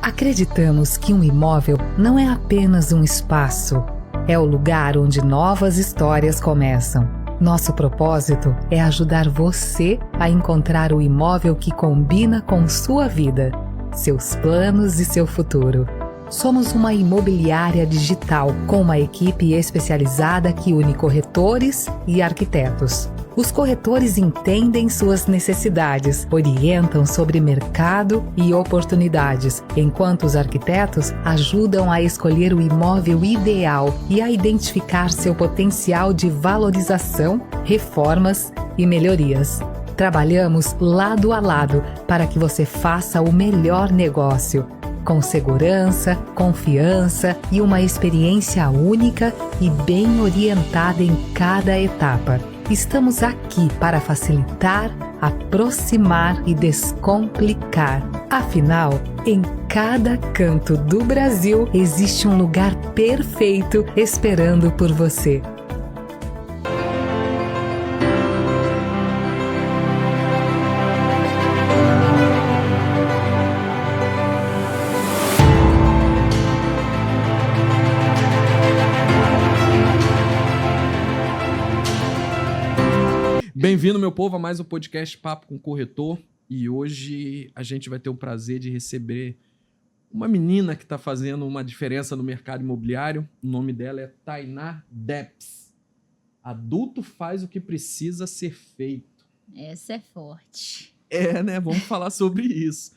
Acreditamos que um imóvel não é apenas um espaço, é o lugar onde novas histórias começam. Nosso propósito é ajudar você a encontrar o imóvel que combina com sua vida, seus planos e seu futuro. Somos uma imobiliária digital com uma equipe especializada que une corretores e arquitetos. Os corretores entendem suas necessidades, orientam sobre mercado e oportunidades, enquanto os arquitetos ajudam a escolher o imóvel ideal e a identificar seu potencial de valorização, reformas e melhorias. Trabalhamos lado a lado para que você faça o melhor negócio, com segurança, confiança e uma experiência única e bem orientada em cada etapa. Estamos aqui para facilitar, aproximar e descomplicar. Afinal, em cada canto do Brasil existe um lugar perfeito esperando por você. Bem-vindo, meu povo, a mais um podcast Papo com Corretor. E hoje a gente vai ter o prazer de receber uma menina que está fazendo uma diferença no mercado imobiliário. O nome dela é Tainá Depps. Adulto faz o que precisa ser feito. Essa é forte. É, né? Vamos falar sobre isso.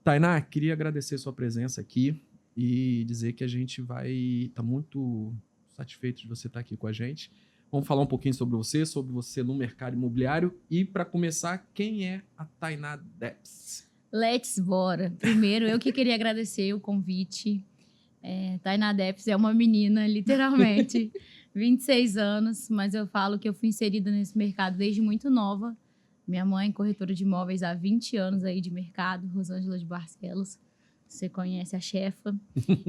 Tainá, queria agradecer sua presença aqui e dizer que a gente vai estar muito satisfeito de você estar aqui com a gente. Vamos falar um pouquinho sobre você no mercado imobiliário. E, para começar, quem é a Tainá Depps? Let's bora. Primeiro, eu que queria agradecer o convite. Tainá Depps é uma menina, literalmente, 26 anos, mas eu falo que eu fui inserida nesse mercado desde muito nova. Minha mãe, corretora de imóveis há 20 anos aí de mercado, Rosângela de Barcelos. Você conhece a chefa.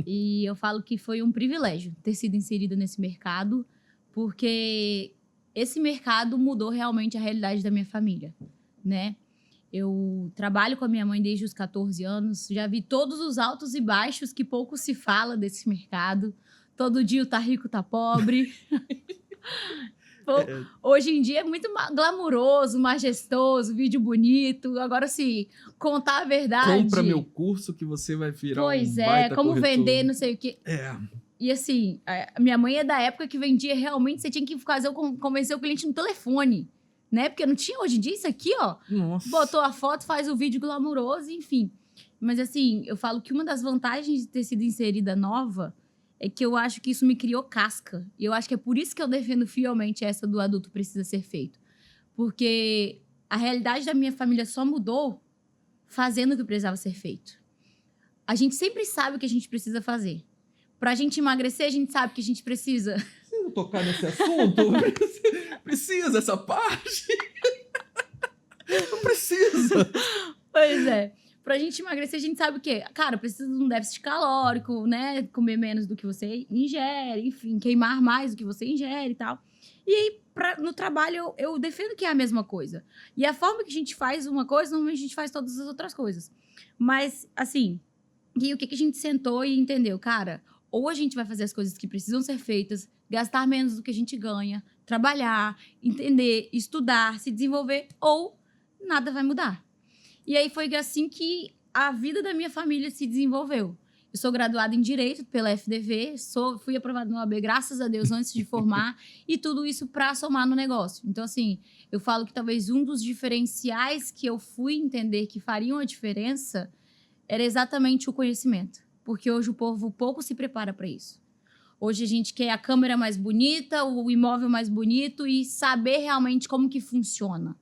E eu falo que foi um privilégio ter sido inserida nesse mercado, porque esse mercado mudou realmente a realidade da minha família, né? Eu trabalho com a minha mãe desde os 14 anos, já vi todos os altos e baixos que pouco se fala desse mercado. Todo dia o tá rico, tá pobre. Hoje em dia é muito glamuroso, majestoso, vídeo bonito. Agora, se contar a verdade... Compra meu curso que você vai virar pois um baita como corretor. vender, não sei o quê. E assim, a minha mãe é da época que vendia realmente, você tinha que convencer o cliente no telefone, né? Porque não tinha hoje em dia isso aqui, ó. Nossa. Botou a foto, faz o vídeo glamuroso, enfim. Mas assim, eu falo que uma das vantagens de ter sido inserida nova é que eu acho que isso me criou casca. E eu acho que é por isso que eu defendo fielmente essa do adulto precisa ser feito. Porque a realidade da minha família só mudou fazendo o que precisava ser feito. A gente sempre sabe o que a gente precisa fazer. Pra gente emagrecer, a gente sabe que a gente precisa... Precisa tocar nesse assunto? Precisa essa parte? Não precisa. Pois é. Pra gente emagrecer, a gente sabe o quê? Cara, precisa de um déficit calórico, né? Comer menos do que você ingere, enfim, queimar mais do que você ingere e tal. E aí, no trabalho, eu defendo que é a mesma coisa. E a forma que a gente faz uma coisa, normalmente a gente faz todas as outras coisas. Mas, assim, e o que a gente sentou e entendeu? Cara, ou a gente vai fazer as coisas que precisam ser feitas, gastar menos do que a gente ganha, trabalhar, entender, estudar, se desenvolver, ou nada vai mudar. E aí foi assim que a vida da minha família se desenvolveu. Eu sou graduada em Direito pela FDV, fui aprovada no OAB, graças a Deus, antes de formar, e tudo isso para somar no negócio. Então, assim, eu falo que talvez um dos diferenciais que eu fui entender que fariam a diferença era exatamente o conhecimento. Porque hoje o povo pouco se prepara para isso. Hoje a gente quer a câmera mais bonita, o imóvel mais bonito e saber realmente como que funciona.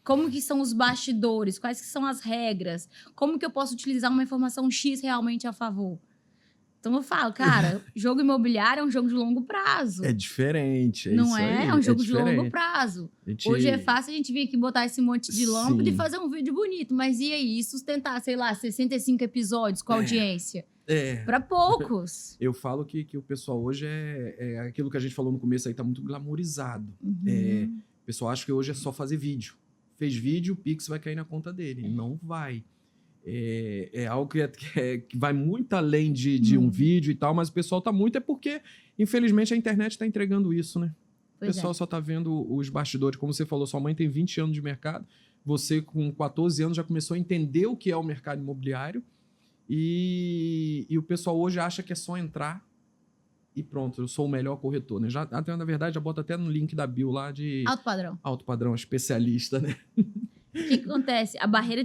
Como que são os bastidores, quais que são as regras, como que eu posso utilizar uma informação X realmente a favor. Então eu falo, cara, jogo imobiliário é um jogo de longo prazo. É diferente, não isso é? aí. É um jogo de longo prazo. Gente... Hoje é fácil a gente vir aqui botar esse monte de lâmpada e fazer um vídeo bonito. Mas e aí? E sustentar, sei lá, 65 episódios com a audiência? Para poucos. Eu falo que o pessoal hoje é aquilo que a gente falou no começo aí, tá muito glamourizado. O pessoal acha que hoje é só fazer vídeo. Fez vídeo, o Pix vai cair na conta dele. Não vai. é algo que vai muito além de um vídeo e tal, mas o pessoal tá muito, é porque, infelizmente, a internet tá entregando isso, né? O pessoal só tá vendo os bastidores. Como você falou, sua mãe tem 20 anos de mercado, você com 14 anos já começou a entender o que é o mercado imobiliário e o pessoal hoje acha que é só entrar e pronto, eu sou o melhor corretor, né? Até, na verdade, já bota até no link da bio lá de... Alto padrão. Especialista, né? O que acontece? A barreira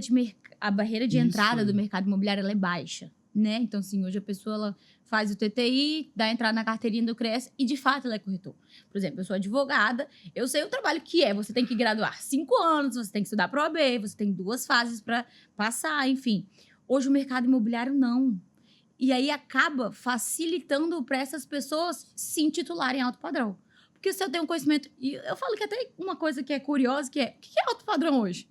de entrada do mercado imobiliário ela é baixa, né? Então, assim, hoje a pessoa ela faz o TTI, dá entrada na carteirinha do CRES e, de fato, ela é corretor. Por exemplo, eu sou advogada, eu sei o trabalho que é. Você tem que graduar 5 anos, você tem que estudar para OAB, você tem 2 fases para passar, enfim. Hoje o mercado imobiliário não. E aí acaba facilitando para essas pessoas se intitularem alto padrão. Porque se eu tenho um conhecimento... E eu falo que até uma coisa que é curiosa, que é... O que é alto padrão hoje?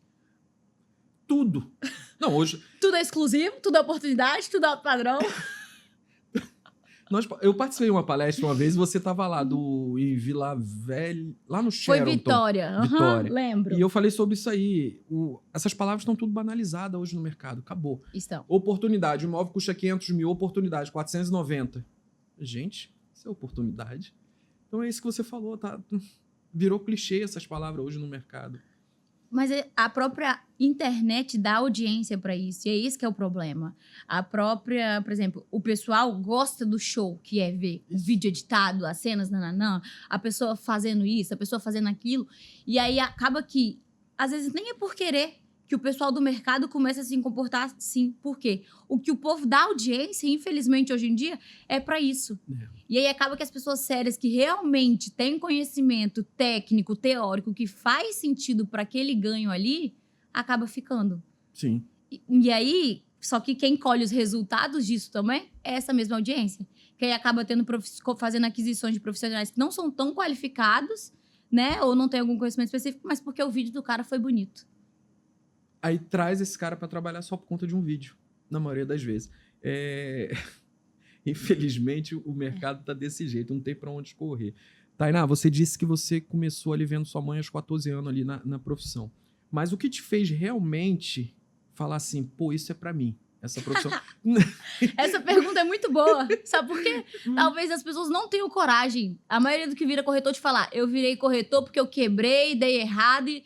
Tudo. Não, hoje... Tudo é exclusivo, tudo é oportunidade, tudo é alto padrão. Eu participei de uma palestra uma vez e você estava lá em Vila Velha, lá no Sheraton. Foi Vitória. Vitória. Lembro. E eu falei sobre isso aí. Essas palavras estão tudo banalizadas hoje no mercado. Acabou. Estão. Oportunidade. O imóvel custa 500 mil. Oportunidade, 490. Gente, isso é oportunidade. Então é isso que você falou, tá? Virou clichê essas palavras hoje no mercado. Mas a própria internet dá audiência para isso. E é isso que é o problema. A própria, por exemplo, o pessoal gosta do show, que é ver o vídeo editado, as cenas, nananã, a pessoa fazendo isso, a pessoa fazendo aquilo. E aí acaba que, às vezes, nem é por querer que o pessoal do mercado começa a se comportar assim. Por quê? O que o povo dá audiência, infelizmente, hoje em dia, é para isso. E aí acaba que as pessoas sérias que realmente têm conhecimento técnico, teórico, que faz sentido para aquele ganho ali, acaba ficando. Sim. E aí, só que quem colhe os resultados disso também é essa mesma audiência. Que aí acaba fazendo aquisições de profissionais que não são tão qualificados, né? Ou não tem algum conhecimento específico, mas porque o vídeo do cara foi bonito. Aí traz esse cara para trabalhar só por conta de um vídeo, na maioria das vezes. Infelizmente, o mercado tá desse jeito, não tem para onde correr. Tainá, você disse que você começou ali vendo sua mãe aos 14 anos ali na profissão. Mas o que te fez realmente falar assim, pô, isso é para mim, essa profissão? Essa pergunta é muito boa. Sabe por quê? Talvez as pessoas não tenham coragem. A maioria do que vira corretor te falar, eu virei corretor porque eu quebrei, dei errado e...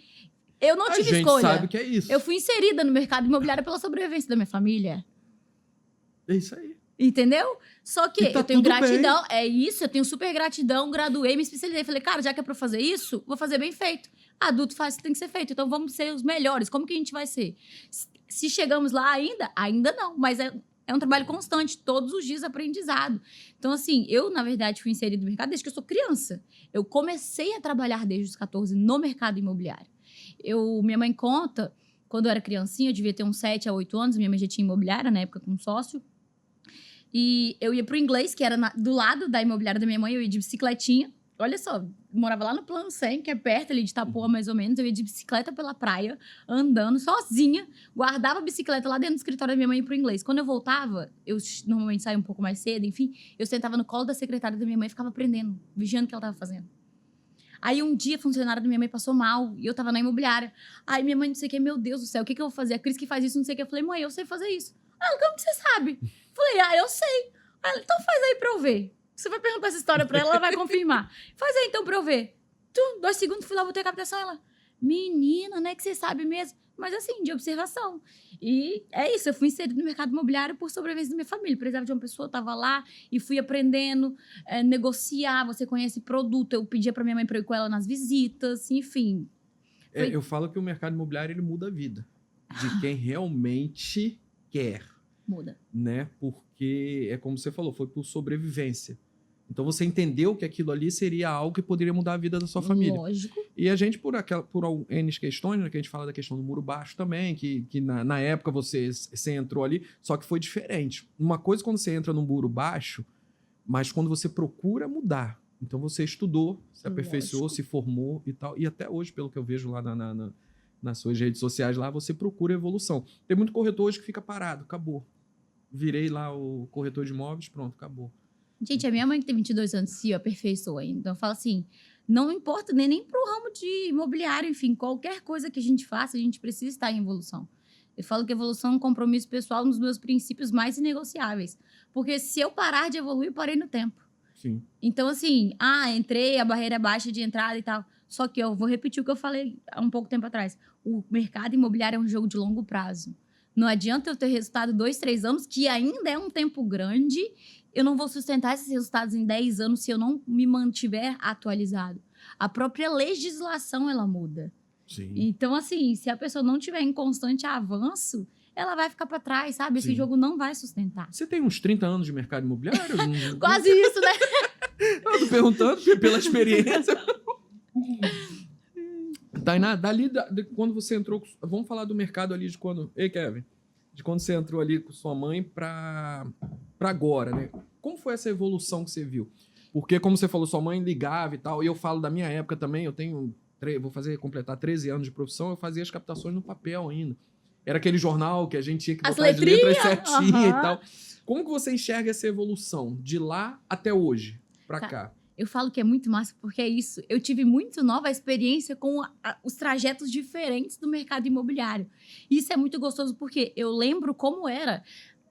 Eu não tive escolha. A gente sabe que é isso. Eu fui inserida no mercado imobiliário pela sobrevivência da minha família. É isso aí. Entendeu? Só que tá eu tenho gratidão. Bem. É isso, eu tenho super gratidão, graduei, me especializei. Falei, cara, já que é pra fazer isso, vou fazer bem feito. Adulto faz o que tem que ser feito. Então vamos ser os melhores. Como que a gente vai ser? Se chegamos lá ainda? Ainda não. Mas é um trabalho constante, todos os dias aprendizado. Então, assim, eu, na verdade, fui inserida no mercado desde que eu sou criança. Eu comecei a trabalhar desde os 14 no mercado imobiliário. Minha mãe conta, quando eu era criancinha, eu devia ter uns 7 a 8 anos, minha mãe já tinha imobiliária, na época com um sócio, e eu ia pro inglês, que era do lado da imobiliária da minha mãe, eu ia de bicicletinha, olha só, morava lá no Plano 100, que é perto ali de Itapuã, mais ou menos, eu ia de bicicleta pela praia, andando sozinha, guardava a bicicleta lá dentro do escritório da minha mãe e ia pro inglês. Quando eu voltava, eu normalmente saía um pouco mais cedo, enfim, eu sentava no colo da secretária da minha mãe e ficava aprendendo, vigiando o que ela tava fazendo. Aí um dia a funcionária da minha mãe passou mal e eu tava na imobiliária. Aí minha mãe não sei o que, meu Deus do céu, o que eu vou fazer? A Cris que faz isso, não sei o que. Eu falei, mãe, eu sei fazer isso. Ah, como que você sabe? Falei, eu sei. Ela, então faz aí pra eu ver. Você vai perguntar essa história pra ela vai confirmar. Faz aí então pra eu ver. 2 segundos, fui lá, botei a captação, ela... Menina, né, que você sabe mesmo. Mas assim, de observação. E é isso, eu fui inserida no mercado imobiliário por sobrevivência da minha família. Precisava de uma pessoa, tava lá e fui aprendendo, negociar, você conhece produto. Eu pedia pra minha mãe pra eu ir com ela nas visitas, enfim. Eu falo que o mercado imobiliário, ele muda a vida de quem realmente quer. Muda. Né? Porque, é como você falou, foi por sobrevivência. Então você entendeu que aquilo ali seria algo que poderia mudar a vida da sua família. Lógico. E a gente, por N questões, né, que a gente fala da questão do muro baixo também, que na época você entrou ali, só que foi diferente. Uma coisa quando você entra num muro baixo, mas quando você procura mudar. Então você estudou, se aperfeiçoou, se formou e tal. E até hoje, pelo que eu vejo lá nas suas redes sociais, lá você procura evolução. Tem muito corretor hoje que fica parado, acabou. Virei lá o corretor de imóveis, pronto, acabou. Gente, a minha mãe que tem 22 anos se aperfeiçoou ainda. Então eu falo assim, não importa nem pro ramo de imobiliário, enfim, qualquer coisa que a gente faça, a gente precisa estar em evolução. Eu falo que evolução é um compromisso pessoal, um dos meus princípios mais inegociáveis. Porque se eu parar de evoluir, eu parei no tempo. Sim. Então, assim, entrei, a barreira é baixa de entrada e tal. Só que eu vou repetir o que eu falei há um pouco tempo atrás. O mercado imobiliário é um jogo de longo prazo. Não adianta eu ter resultado 2, 3 anos, que ainda é um tempo grande. Eu não vou sustentar esses resultados em 10 anos se eu não me mantiver atualizado. A própria legislação, ela muda. Sim. Então, assim, se a pessoa não tiver em constante avanço, ela vai ficar para trás, sabe? Esse Sim. jogo não vai sustentar. Você tem uns 30 anos de mercado imobiliário? Quase isso, né? Eu tô perguntando pela experiência. Tainá, quando você entrou... Vamos falar do mercado ali de quando... Ei, Kevin. De quando você entrou ali com sua mãe pra agora, né? Como foi essa evolução que você viu? Porque, como você falou, sua mãe ligava e tal. E eu falo da minha época também. Eu tenho... Vou completar 13 anos de profissão. Eu fazia as captações no papel ainda. Era aquele jornal que a gente tinha que botar as letras certinho e tal. Como que você enxerga essa evolução de lá até hoje, pra cá? Eu falo que é muito massa porque é isso. Eu tive muito nova experiência com os trajetos diferentes do mercado imobiliário. E isso é muito gostoso porque eu lembro como era.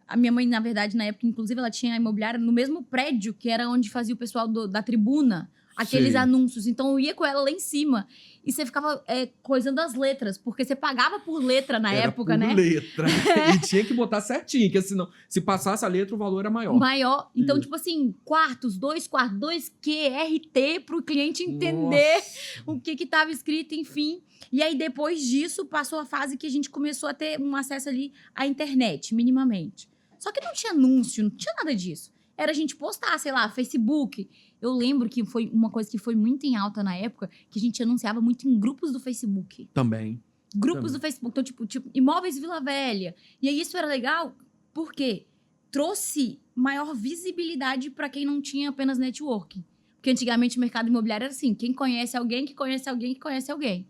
A minha mãe, na verdade, na época, inclusive, ela tinha a imobiliária no mesmo prédio que era onde fazia o pessoal da tribuna. Aqueles anúncios. Então, eu ia com ela lá em cima. E você ficava coisando as letras. Porque você pagava por letra na época, né? Por letra. E tinha que botar certinho. Porque senão, se passasse a letra, o valor era maior. Maior. Então, tipo assim, dois QRT para o cliente entender o que estava escrito, enfim. E aí, depois disso, passou a fase que a gente começou a ter um acesso ali à internet, minimamente. Só que não tinha anúncio, não tinha nada disso. Era a gente postar, sei lá, Facebook. Eu lembro que foi uma coisa que foi muito em alta na época, que a gente anunciava muito em grupos do Facebook. Também. Grupos do Facebook. Então, tipo, Imóveis Vila Velha. E aí, isso era legal porque trouxe maior visibilidade para quem não tinha apenas networking. Porque antigamente o mercado imobiliário era assim, quem conhece alguém, que conhece alguém, que conhece alguém.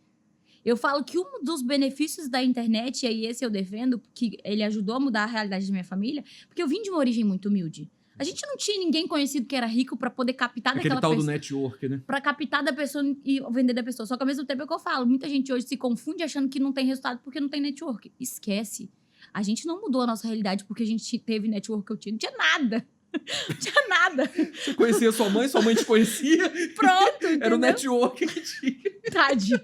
Eu falo que um dos benefícios da internet, e aí esse eu defendo, que ele ajudou a mudar a realidade da minha família, porque eu vim de uma origem muito humilde. A gente não tinha ninguém conhecido que era rico para poder captar daquela pessoa. Aquele tal do network, né? Para captar da pessoa e vender da pessoa. Só que ao mesmo tempo é o que eu falo. Muita gente hoje se confunde achando que não tem resultado porque não tem network. Esquece. A gente não mudou a nossa realidade porque a gente teve network que eu tinha. Não tinha nada. Não tinha nada. Você conhecia sua mãe te conhecia. Pronto, entendeu? Era o network que tinha. Tadinho.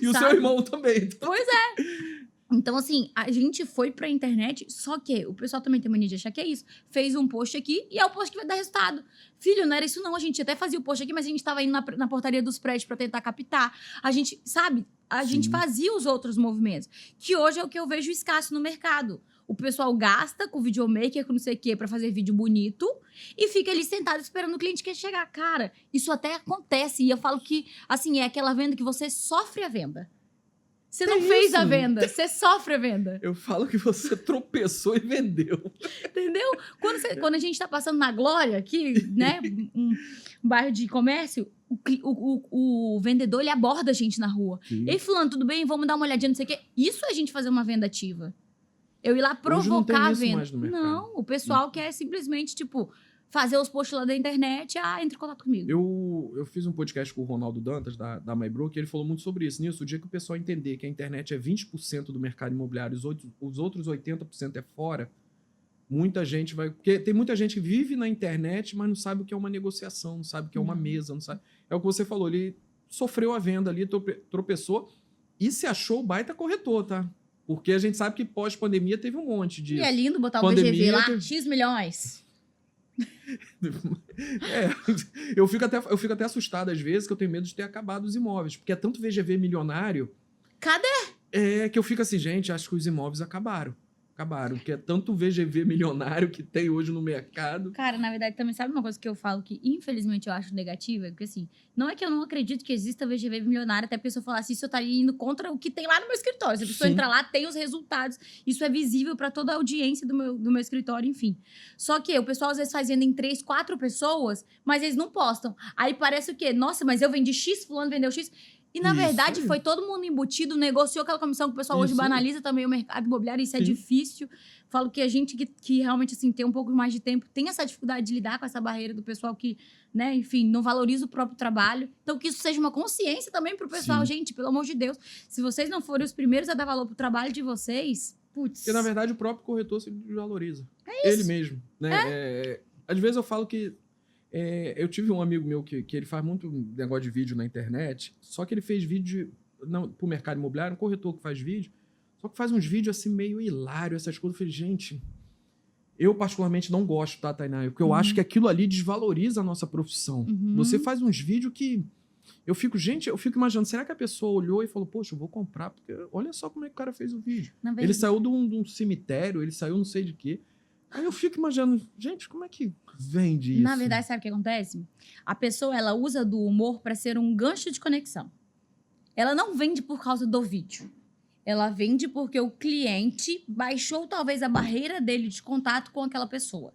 E o seu irmão também. Pois é. Então, assim, a gente foi pra internet, só que o pessoal também tem mania de achar que é isso. Fez um post aqui e é o post que vai dar resultado. Filho, não era isso não. A gente até fazia o post aqui, mas a gente tava indo na portaria dos prédios pra tentar captar. A gente, sabe? A gente fazia os outros movimentos. Que hoje é o que eu vejo escasso no mercado. O pessoal gasta com videomaker, com não sei o quê, pra fazer vídeo bonito e fica ali sentado esperando o cliente que chegar. Cara, isso até acontece. E eu falo que, assim, é aquela venda que você sofre a venda. Você não fez a venda, você sofre a venda. Eu falo que você tropeçou e vendeu. Entendeu? Quando a gente tá passando na Glória aqui, né? Um bairro de comércio, o vendedor, ele aborda a gente na rua. Sim. Ei, fulano, tudo bem? Vamos dar uma olhadinha, não sei o quê. Isso é a gente fazer uma venda ativa. Eu ir lá provocar a venda. Não, o pessoal quer simplesmente, tipo, fazer os posts lá da internet, entre em contato comigo. Eu fiz um podcast com o Ronaldo Dantas, da MyBroker, e ele falou muito sobre isso. Nisso, o dia que o pessoal entender que a internet é 20% do mercado imobiliário, os outros 80% é fora, muita gente vai... Porque tem muita gente que vive na internet, mas não sabe o que é uma negociação, não sabe o que é uma mesa, não sabe... É o que você falou, ele sofreu a venda ali, tropeçou e se achou baita corretor, tá? Porque a gente sabe que pós-pandemia teve um monte de... E é lindo botar o VGV lá, X milhões... Eu fico até assustado às vezes, que eu tenho medo de ter acabado os imóveis, porque é tanto VGV milionário. Cadê? Que eu fico assim, gente, acho que os imóveis acabaram, porque é tanto VGV milionário que tem hoje no mercado. Cara, na verdade, também sabe uma coisa que eu falo que, infelizmente, eu acho negativa? Porque, assim, não é que eu não acredito que exista VGV milionário, até porque se eu falasse isso, eu estaria indo contra o que tem lá no meu escritório. Se a pessoa entrar lá, tem os resultados. Isso é visível para toda a audiência do meu escritório, enfim. Só que o pessoal, às vezes, faz venda em 3, 4 pessoas, mas eles não postam. Aí parece o quê? Nossa, mas eu vendi X, fulano vendeu X... E, na verdade, foi todo mundo embutido, negociou aquela comissão que o pessoal hoje banaliza também o mercado imobiliário, isso é difícil. Falo que a gente que realmente, assim, tem um pouco mais de tempo, tem essa dificuldade de lidar com essa barreira do pessoal que, né, enfim, não valoriza o próprio trabalho. Então, que isso seja uma consciência também pro pessoal. Sim. Gente, pelo amor de Deus, se vocês não forem os primeiros a dar valor pro trabalho de vocês, putz. Porque, na verdade, o próprio corretor se desvaloriza. Ele mesmo, né? Às vezes eu falo que... eu tive um amigo meu que ele faz muito negócio de vídeo na internet, só que ele fez vídeo pro mercado imobiliário, um corretor que faz vídeo, só que faz uns vídeos assim meio hilário, essas coisas. Eu falei, gente, eu particularmente não gosto, tá, Tainá? Porque eu acho que aquilo ali desvaloriza a nossa profissão. Você faz uns vídeos que... eu fico imaginando, será que a pessoa olhou e falou, poxa, eu vou comprar, porque olha só como é que o cara fez o vídeo. Ele saiu de um cemitério, ele saiu não sei de quê. Aí eu fico imaginando, gente, como é que vende isso? Na verdade, sabe o que acontece? A pessoa, ela usa do humor para ser um gancho de conexão. Ela não vende por causa do vídeo. Ela vende porque o cliente baixou talvez a barreira dele de contato com aquela pessoa.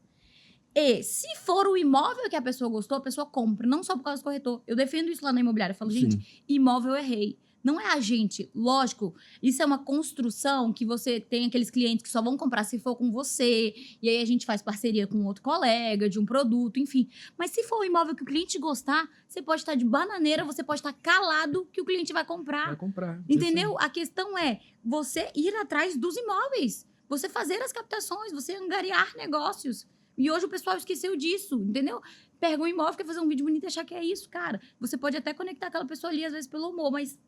E se for o imóvel que a pessoa gostou, a pessoa compra, não só por causa do corretor. Eu defendo isso lá na imobiliária. Eu falo, gente, imóvel eu errei. Não é a gente, lógico, isso é uma construção que você tem aqueles clientes que só vão comprar se for com você, e aí a gente faz parceria com outro colega, de um produto, enfim. Mas se for um imóvel que o cliente gostar, você pode estar de bananeira, você pode estar calado que o cliente vai comprar. Vai comprar. Entendeu? A questão é você ir atrás dos imóveis, você fazer as captações, você angariar negócios. E hoje o pessoal esqueceu disso, entendeu? Pega um imóvel, quer fazer um vídeo bonito e achar que é isso, cara. Você pode até conectar aquela pessoa ali, às vezes, pelo humor, mas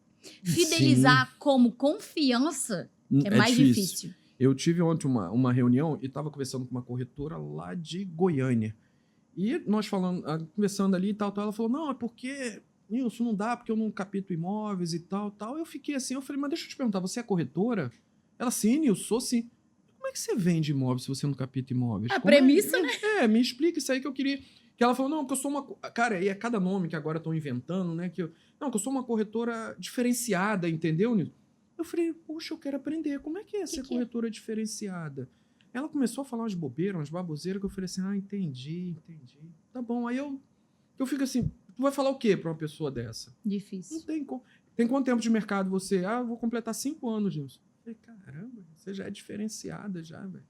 fidelizar como confiança é mais difícil. Eu tive ontem uma reunião e estava conversando com uma corretora lá de Goiânia. E nós conversando ali e tal, ela falou, não, é porque, Nilson, não dá, porque eu não capito imóveis e tal. Eu fiquei assim, eu falei, mas deixa eu te perguntar, você é corretora? Ela, sim, Nilson, sou sim. Como é que você vende imóveis se você não capita imóveis? A premissa, né? Me explica isso aí que eu queria... Que ela falou, não, que eu sou uma... Cara, e é cada nome que agora estão inventando, né? Que eu sou uma corretora diferenciada, entendeu, Nilson? Eu falei, poxa, eu quero aprender. Como é que é ser corretora diferenciada? Ela começou a falar umas bobeiras, umas baboseiras, que eu falei assim, entendi. Tá bom, aí eu fico assim, tu vai falar o quê pra uma pessoa dessa? Difícil. Não tem como. Tem quanto tempo de mercado você? Eu vou completar 5 anos, Nilson. Eu falei, caramba, você já é diferenciada já, velho.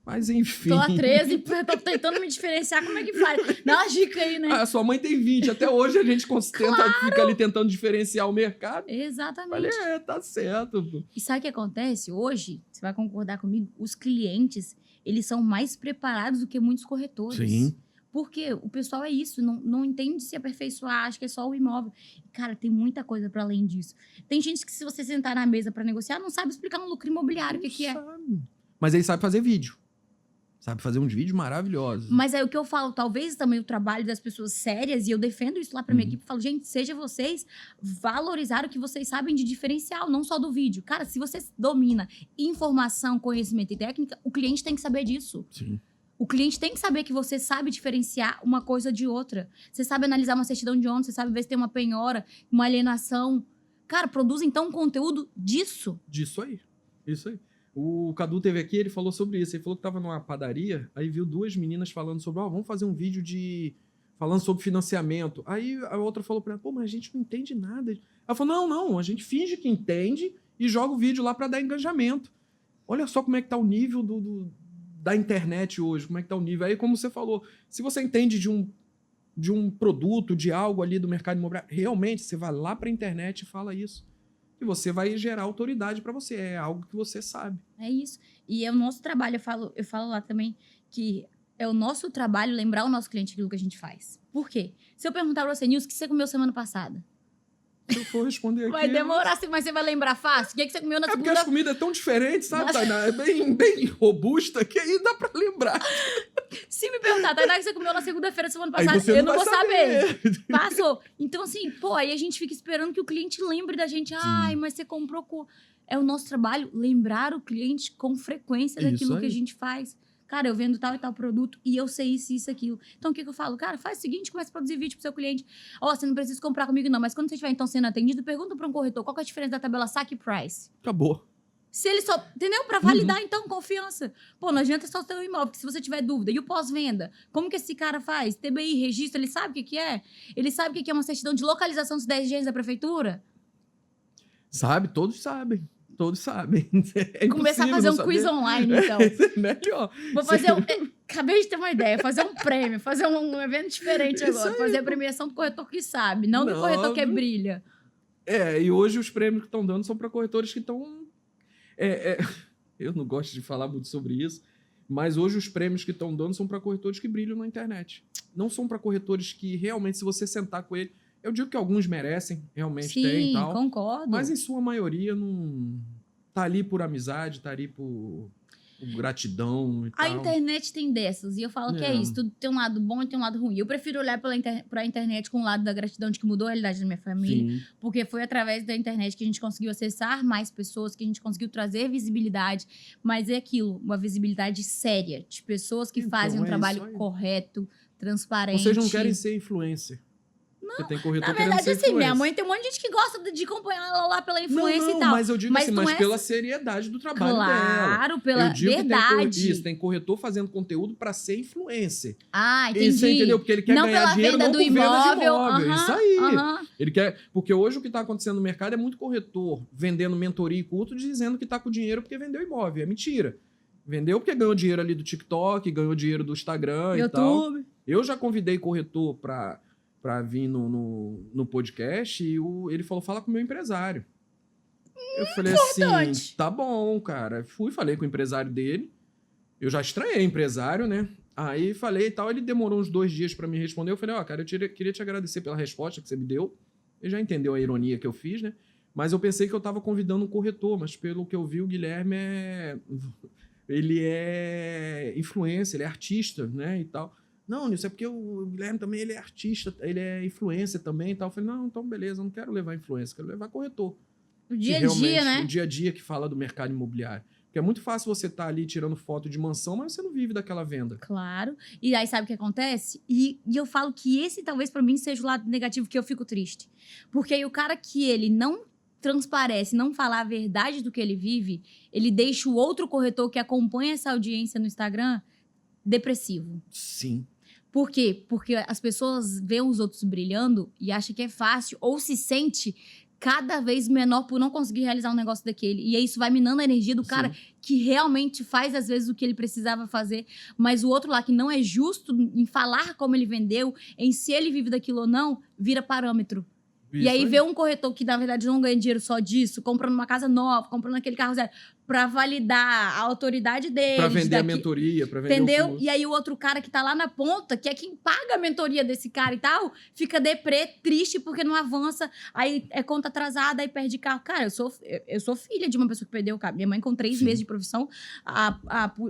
Mas enfim. Tô há 13, tô tentando me diferenciar. Como é que faz? Dá uma dica aí, né? A sua mãe tem 20. Até hoje a gente fica ali tentando diferenciar o mercado. Exatamente. Falei, tá certo. Pô. E sabe o que acontece? Hoje, você vai concordar comigo, os clientes, eles são mais preparados do que muitos corretores. Sim. Porque o pessoal é isso, não entende se aperfeiçoar, acha que é só o imóvel. Cara, tem muita coisa para além disso. Tem gente que, se você sentar na mesa para negociar, não sabe explicar um lucro imobiliário, o que é. Mas ele sabe fazer vídeo. Sabe fazer uns vídeos maravilhosos. Mas aí o que eu falo, talvez também o trabalho das pessoas sérias, e eu defendo isso lá pra minha equipe, eu falo, gente, seja vocês valorizar o que vocês sabem de diferencial, não só do vídeo. Cara, se você domina informação, conhecimento e técnica, o cliente tem que saber disso. Sim. O cliente tem que saber que você sabe diferenciar uma coisa de outra. Você sabe analisar uma certidão de ônus, você sabe ver se tem uma penhora, uma alienação. Cara, produz então um conteúdo disso. Disso aí. Isso aí. O Cadu teve aqui, ele falou sobre isso. Ele falou que tava numa padaria, aí viu 2 meninas falando sobre, vamos fazer um vídeo falando sobre financiamento. Aí a outra falou pra ela, pô, mas a gente não entende nada. Ela falou, não, a gente finge que entende e joga o vídeo lá pra dar engajamento. Olha só como é que tá o nível da internet hoje, como é que tá o nível. Aí, como você falou, se você entende de um produto, de algo ali do mercado imobiliário, realmente, você vai lá pra internet e fala isso. E você vai gerar autoridade para você. É algo que você sabe. É isso. E é o nosso trabalho, eu falo lá também, que é o nosso trabalho lembrar o nosso cliente aquilo que a gente faz. Por quê? Se eu perguntar pra você, Nilson, o que você comeu semana passada? Se eu for responder aqui... Vai demorar, mas você vai lembrar fácil? O que você comeu na segunda? Porque as comidas é tão diferentes, sabe, Tainá? É bem robusta, que aí dá pra lembrar. Se me perguntar, Tainá, o que você comeu na segunda-feira da semana passada? Eu não vou saber. Passou. Então, assim, aí a gente fica esperando que o cliente lembre da gente. Ai, mas você comprou... É o nosso trabalho, lembrar o cliente com frequência daquilo que a gente faz. Cara, eu vendo tal e tal produto e eu sei isso, aquilo. Então, o que eu falo? Cara, faz o seguinte, começa a produzir vídeo pro seu cliente. Você não precisa comprar comigo, não. Mas quando você estiver, então, sendo atendido, pergunta para um corretor qual que é a diferença da tabela saque e price. Acabou. Se ele só... Entendeu? Para validar, então, confiança. Pô, não adianta só ter um imóvel, porque se você tiver dúvida. E o pós-venda? Como que esse cara faz? TBI, registro, ele sabe o que é? Ele sabe o que é uma certidão de localização dos 10 Gs da prefeitura? Sabe, todos sabem. Todos sabem. É Começar a fazer um quiz online, então. É melhor. Vou fazer acabei de ter uma ideia, fazer um prêmio, fazer um evento diferente agora. Fazer a premiação do corretor que sabe, não do corretor que brilha. E hoje os prêmios que estão dando são para corretores que estão... eu não gosto de falar muito sobre isso, mas hoje os prêmios que estão dando são para corretores que brilham na internet. Não são para corretores que realmente, se você sentar com ele... Eu digo que alguns merecem, realmente tem e tal. Sim, concordo. Mas em sua maioria não... Tá ali por amizade, tá ali por gratidão e tal. A internet tem dessas, e eu falo que é isso. Tudo tem um lado bom e tem um lado ruim. Eu prefiro olhar pra internet com o lado da gratidão de que mudou a realidade da minha família. Sim. Porque foi através da internet que a gente conseguiu acessar mais pessoas, que a gente conseguiu trazer visibilidade. Mas é aquilo, uma visibilidade séria, de pessoas que fazem um trabalho correto, transparente. Vocês não querem ser influencer. Não, tem corretor na verdade, assim, minha mãe tem um monte de gente que gosta de acompanhar ela lá pela influência e tal. Mas eu digo assim, mas pela seriedade do trabalho dela. Claro, pela verdade. Tem corretor fazendo conteúdo para ser influencer. Entendi. Você entendeu? Porque ele quer ganhar dinheiro não com venda de imóvel. Isso aí. Ele quer... Porque hoje o que está acontecendo no mercado é muito corretor vendendo mentoria e curso dizendo que está com dinheiro porque vendeu imóvel. É mentira. Vendeu porque ganhou dinheiro ali do TikTok, ganhou dinheiro do Instagram e tal. Eu já convidei corretor para vir no podcast e ele falou, fala com o meu empresário. Eu falei assim, tá bom, cara. Falei com o empresário dele. Eu já estranhei empresário, né? Aí falei e tal, ele demorou uns 2 dias para me responder. Eu falei, cara, eu queria te agradecer pela resposta que você me deu. Ele já entendeu a ironia que eu fiz, né? Mas eu pensei que eu tava convidando um corretor, mas pelo que eu vi, o Guilherme ele é influencer, ele é artista, né, e tal. Não, Nilson, é porque o Guilherme também ele é artista, ele é influencer também e tal. Eu falei, não, então beleza, eu não quero levar influencer, quero levar corretor. O dia a dia, né? O dia a dia que fala do mercado imobiliário. Porque é muito fácil você estar ali tirando foto de mansão, mas você não vive daquela venda. Claro. E aí sabe o que acontece? E eu falo que esse talvez pra mim seja o lado negativo que eu fico triste. Porque aí o cara que ele não transparece, não fala a verdade do que ele vive, ele deixa o outro corretor que acompanha essa audiência no Instagram depressivo. Sim. Por quê? Porque as pessoas veem os outros brilhando e acham que é fácil ou se sente cada vez menor por não conseguir realizar um negócio daquele. E aí isso vai minando a energia do cara que realmente faz, às vezes, o que ele precisava fazer. Mas o outro lá, que não é justo em falar como ele vendeu, em se ele vive daquilo ou não, vira parâmetro. Isso, e aí vê um corretor que, na verdade, não ganha dinheiro só disso, comprando uma casa nova, comprando aquele carro zero, pra validar a autoridade dele. Pra vender a mentoria, pra vender entendeu? E aí o outro cara que tá lá na ponta, que é quem paga a mentoria desse cara e tal, fica deprê, triste porque não avança, aí é conta atrasada, aí perde carro. Cara, eu sou filha de uma pessoa que perdeu o carro. Minha mãe com 3 meses de profissão,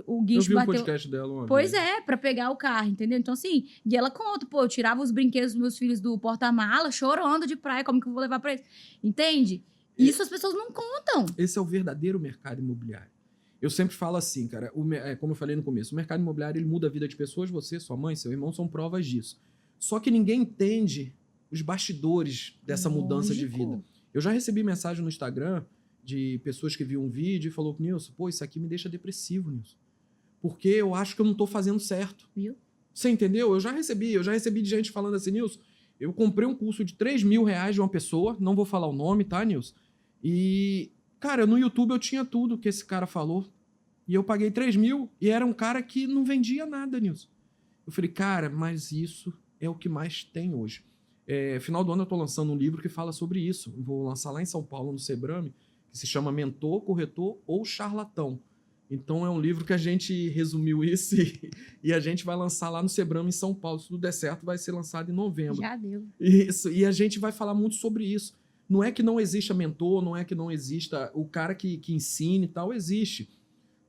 o guincho bateu... Eu vi o podcast dela uma Pois vez. Pra pegar o carro, entendeu? Então assim, e ela conta, eu tirava os brinquedos dos meus filhos do porta-mala, chorando de praia, como que eu vou levar pra eles? Entende? Isso as pessoas não contam. Esse é o verdadeiro mercado imobiliário. Eu sempre falo assim, cara, como eu falei no começo, o mercado imobiliário ele muda a vida de pessoas, você, sua mãe, seu irmão são provas disso. Só que ninguém entende os bastidores dessa mudança de vida. Eu já recebi mensagem no Instagram de pessoas que viam um vídeo e falou, Nilson, isso aqui me deixa depressivo, Nilson. Porque eu acho que eu não tô fazendo certo. Viu? Você entendeu? Eu já recebi de gente falando assim, Nilson, eu comprei um curso de R$3 mil de uma pessoa, não vou falar o nome, tá, Nilson? E, cara, no YouTube eu tinha tudo que esse cara falou. E eu paguei 3 mil e era um cara que não vendia nada, Nilson. Eu falei, cara, mas isso é o que mais tem hoje. Final do ano eu tô lançando um livro que fala sobre isso. Vou lançar lá em São Paulo, no Sebrame, que se chama Mentor, Corretor ou Charlatão. Então é um livro que a gente resumiu isso e a gente vai lançar lá no Sebrame em São Paulo. Se tudo der certo, vai ser lançado em novembro. Já deu. Isso, e a gente vai falar muito sobre isso. Não é que não exista mentor, não é que não exista o cara que ensine e tal, existe.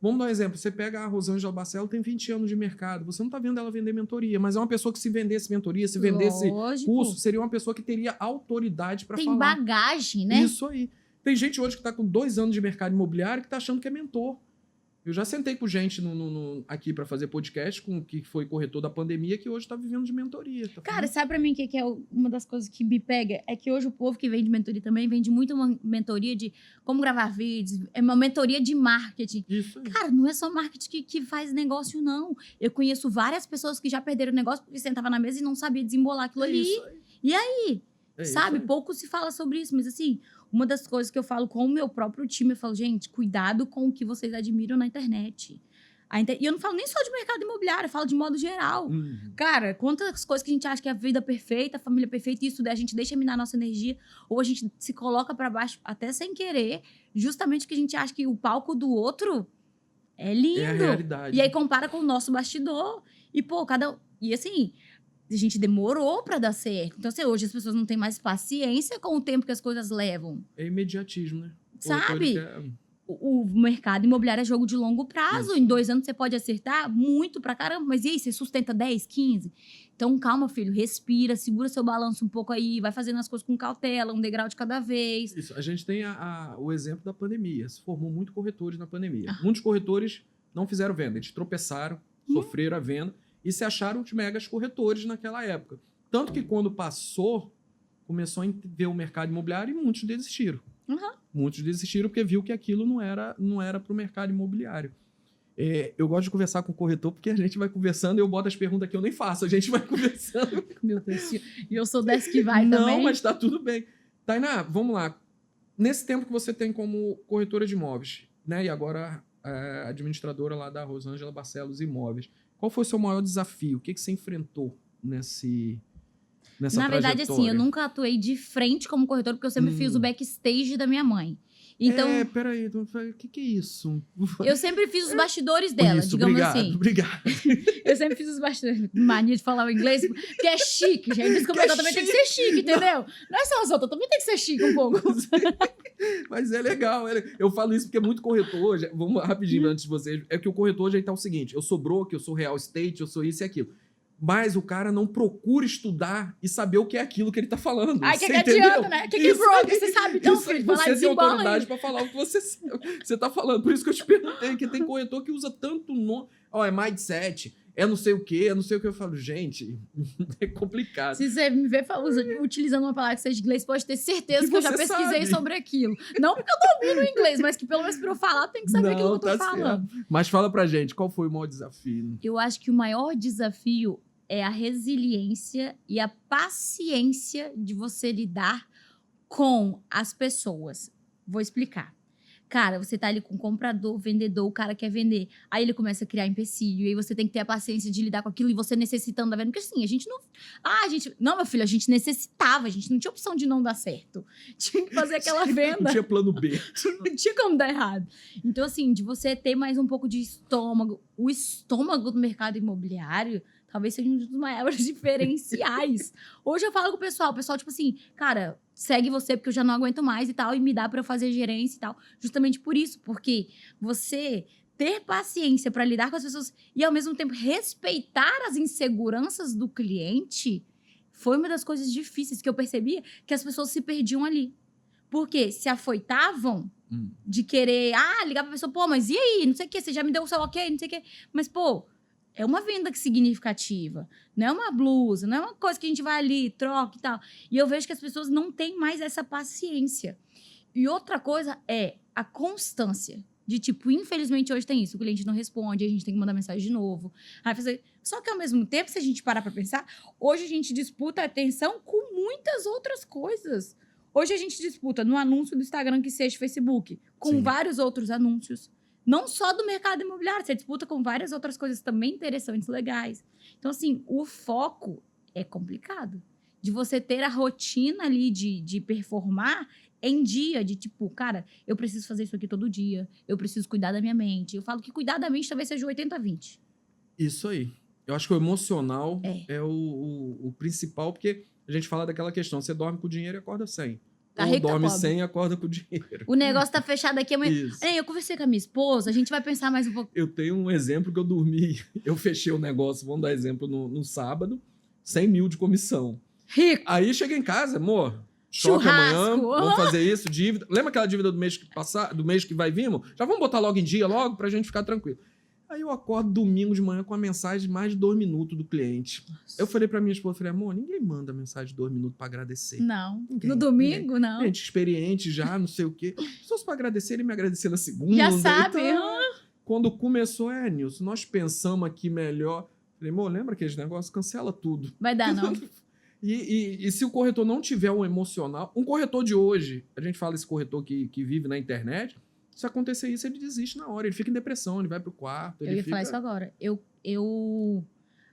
Vamos dar um exemplo. Você pega a Rosângela Barcelo, tem 20 anos de mercado. Você não está vendo ela vender mentoria, mas é uma pessoa que se vendesse mentoria, se vendesse curso, seria uma pessoa que teria autoridade para falar. Tem bagagem, né? Isso aí. Tem gente hoje que está com 2 anos de mercado imobiliário que está achando que é mentor. Eu já sentei com gente aqui para fazer podcast com que foi corretor da pandemia que hoje está vivendo de mentoria. Cara, sabe para mim o que é uma das coisas que me pega? É que hoje o povo que vende mentoria também vende muito uma mentoria de como gravar vídeos, é uma mentoria de marketing. Isso aí. Cara, não é só marketing que faz negócio, não. Eu conheço várias pessoas que já perderam o negócio porque sentava na mesa e não sabia desembolar aquilo ali. Isso aí. E aí? É sabe? isso aí. Pouco se fala sobre isso, mas assim... uma das coisas que eu falo com o meu próprio time, eu falo, gente, cuidado com o que vocês admiram na internet. E eu não falo nem só de mercado imobiliário, eu falo de modo geral. Cara, quantas coisas que a gente acha que é a vida perfeita, a família perfeita, e isso a gente deixa minar nossa energia, ou a gente se coloca pra baixo até sem querer, justamente porque a gente acha que o palco do outro é lindo. É a realidade. E aí compara com o nosso bastidor. E, pô, E assim, a gente demorou pra dar certo. Então, assim, hoje as pessoas não têm mais paciência com o tempo que as coisas levam. É imediatismo, né? Sabe? O mercado imobiliário é jogo de longo prazo. Isso. Em 2 anos você pode acertar muito pra caramba. Mas e aí, você sustenta 10, 15? Então, calma, filho. Respira, segura seu balanço um pouco aí. Vai fazendo as coisas com cautela, um degrau de cada vez. Isso. A gente tem o exemplo da pandemia. Se formou muito corretores na pandemia. Muitos corretores não fizeram venda. Eles tropeçaram, sofreram a venda e se acharam os megas corretores naquela época. Tanto que quando passou, começou a ver o mercado imobiliário e muitos desistiram. Muitos desistiram porque viu que aquilo não era para o mercado imobiliário. Eu gosto de conversar com o corretor porque a gente vai conversando e eu boto as perguntas que eu nem faço. A gente vai conversando. Meu Deus, e eu sou dessa que vai não, também. Não, mas tá tudo bem. Tainá, vamos lá. Nesse tempo que você tem como corretora de imóveis, né? E agora administradora lá da Rosângela Barcelos Imóveis, qual foi o seu maior desafio? O que você enfrentou nessa Na verdade, trajetória? assim, eu nunca atuei de frente como corretor, porque eu sempre fiz o backstage da minha mãe. Então, peraí, o que é isso? Eu sempre fiz os bastidores dela, isso, digamos obrigado, assim. Obrigado. Eu sempre fiz os bastidores. Mania de falar o inglês, porque é chique, gente. Esse computador também tem que ser chique, entendeu? Não é só as outras, também tem que ser chique um pouco. Mas é legal. Eu falo isso porque é muito corretor. Vamos rapidinho antes de vocês. É que o corretor já tá o seguinte: eu sou broker, eu sou real estate, eu sou isso e aquilo. Mas o cara não procura estudar e saber o que é aquilo que ele tá falando. Ai, que adianta, né? Que é broker? Você sabe então, filho? Você tem autoridade para falar o que você tá falando. Por isso que eu te perguntei, que tem corretor que usa tanto nome. É mindset, é não sei o quê, é não sei o que. Eu falo, gente, é complicado. Se você me ver utilizando uma palavra que seja de inglês, pode ter certeza que eu já pesquisei sobre aquilo. Não porque eu domino o inglês, mas que pelo menos para eu falar, tem que saber aquilo que eu tô falando. Certo. Mas fala pra gente, qual foi o maior desafio? Eu acho que o maior desafio é a resiliência e a paciência de você lidar com as pessoas. Vou explicar. Cara, você tá ali com o comprador, vendedor, o cara quer vender. Aí ele começa a criar empecilho. E aí você tem que ter a paciência de lidar com aquilo e você necessitando da venda. Porque assim, a gente não... Não, meu filho, a gente necessitava. A gente não tinha opção de não dar certo. Tinha que fazer aquela venda. Não tinha plano B. Não tinha como dar errado. Então assim, de você ter mais um pouco de estômago. O estômago do mercado imobiliário talvez seja um dos maiores diferenciais. Hoje eu falo com o pessoal, tipo assim, cara, segue você porque eu já não aguento mais e tal, e me dá pra eu fazer gerência e tal. Justamente por isso, porque você ter paciência pra lidar com as pessoas e ao mesmo tempo respeitar as inseguranças do cliente foi uma das coisas difíceis que eu percebia que as pessoas se perdiam ali. Porque se afoitavam de querer, ligar pra pessoa, pô, mas e aí? Não sei o quê, você já me deu o seu ok, não sei o quê. Mas, pô, é uma venda significativa, não é uma blusa, não é uma coisa que a gente vai ali, troca e tal. E eu vejo que as pessoas não têm mais essa paciência. E outra coisa é a constância. De tipo, infelizmente hoje tem isso, o cliente não responde, a gente tem que mandar mensagem de novo. Só que ao mesmo tempo, se a gente parar pra pensar, hoje a gente disputa a atenção com muitas outras coisas. Hoje a gente disputa no anúncio do Instagram que seja Facebook, com vários outros anúncios. Não só do mercado imobiliário, você disputa com várias outras coisas também interessantes, legais. Então, assim, o foco é complicado. De você ter a rotina ali de performar em dia, de tipo, cara, eu preciso fazer isso aqui todo dia, eu preciso cuidar da minha mente. Eu falo que cuidar da mente talvez seja o 80-20. Isso aí. Eu acho que o emocional é o principal, porque a gente fala daquela questão, você dorme com o dinheiro e acorda sem. Tá ou dorme sem e acorda com o dinheiro. O negócio tá fechado aqui amanhã. Eu conversei com a minha esposa, a gente vai pensar mais um pouco. Eu tenho um exemplo que eu dormi, eu fechei o negócio, vamos dar exemplo, no sábado, 100 mil de comissão. Rico. Aí cheguei em casa, amor, choque amanhã, vamos fazer isso, dívida. Lembra aquela dívida do mês que do mês que vai vir, amor? Já vamos botar logo em dia, logo, pra gente ficar tranquilo. Aí eu acordo domingo de manhã com uma mensagem de mais de 2 minutos do cliente. Nossa. Eu falei pra minha esposa, amor, ninguém manda mensagem de 2 minutos pra agradecer. Não. No domingo, não. Gente experiente já, não sei o quê. Se fosse pra agradecer, ele me agradecer na segunda. Já sabe. Então, quando começou, Nilson, nós pensamos aqui melhor. Falei, amor, lembra aqueles negócios? Cancela tudo. Vai dar, não. E se o corretor não tiver um emocional... Um corretor de hoje, a gente fala esse corretor que vive na internet, se acontecer isso, ele desiste na hora. Ele fica em depressão, ele vai pro quarto. Eu ia falar isso agora. Eu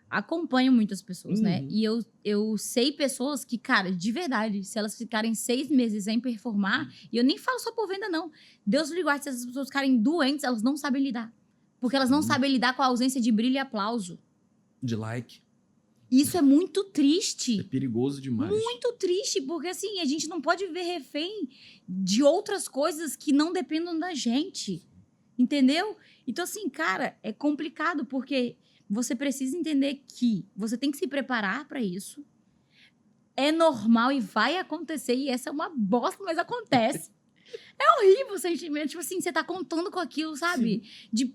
acompanho muitas pessoas, né? E eu sei pessoas que, cara, de verdade, se elas ficarem 6 meses sem performar, e eu nem falo só por venda, não. Deus lhe guarde, se essas pessoas ficarem doentes, elas não sabem lidar. Porque elas não sabem lidar com a ausência de brilho e aplauso. De like. Isso é muito triste. É perigoso demais. Muito triste, porque assim, a gente não pode viver refém de outras coisas que não dependam da gente. Entendeu? Então, assim, cara, é complicado, porque você precisa entender que você tem que se preparar para isso. É normal e vai acontecer, e essa é uma bosta, mas acontece. É horrível o sentimento, tipo assim, você tá contando com aquilo, sabe?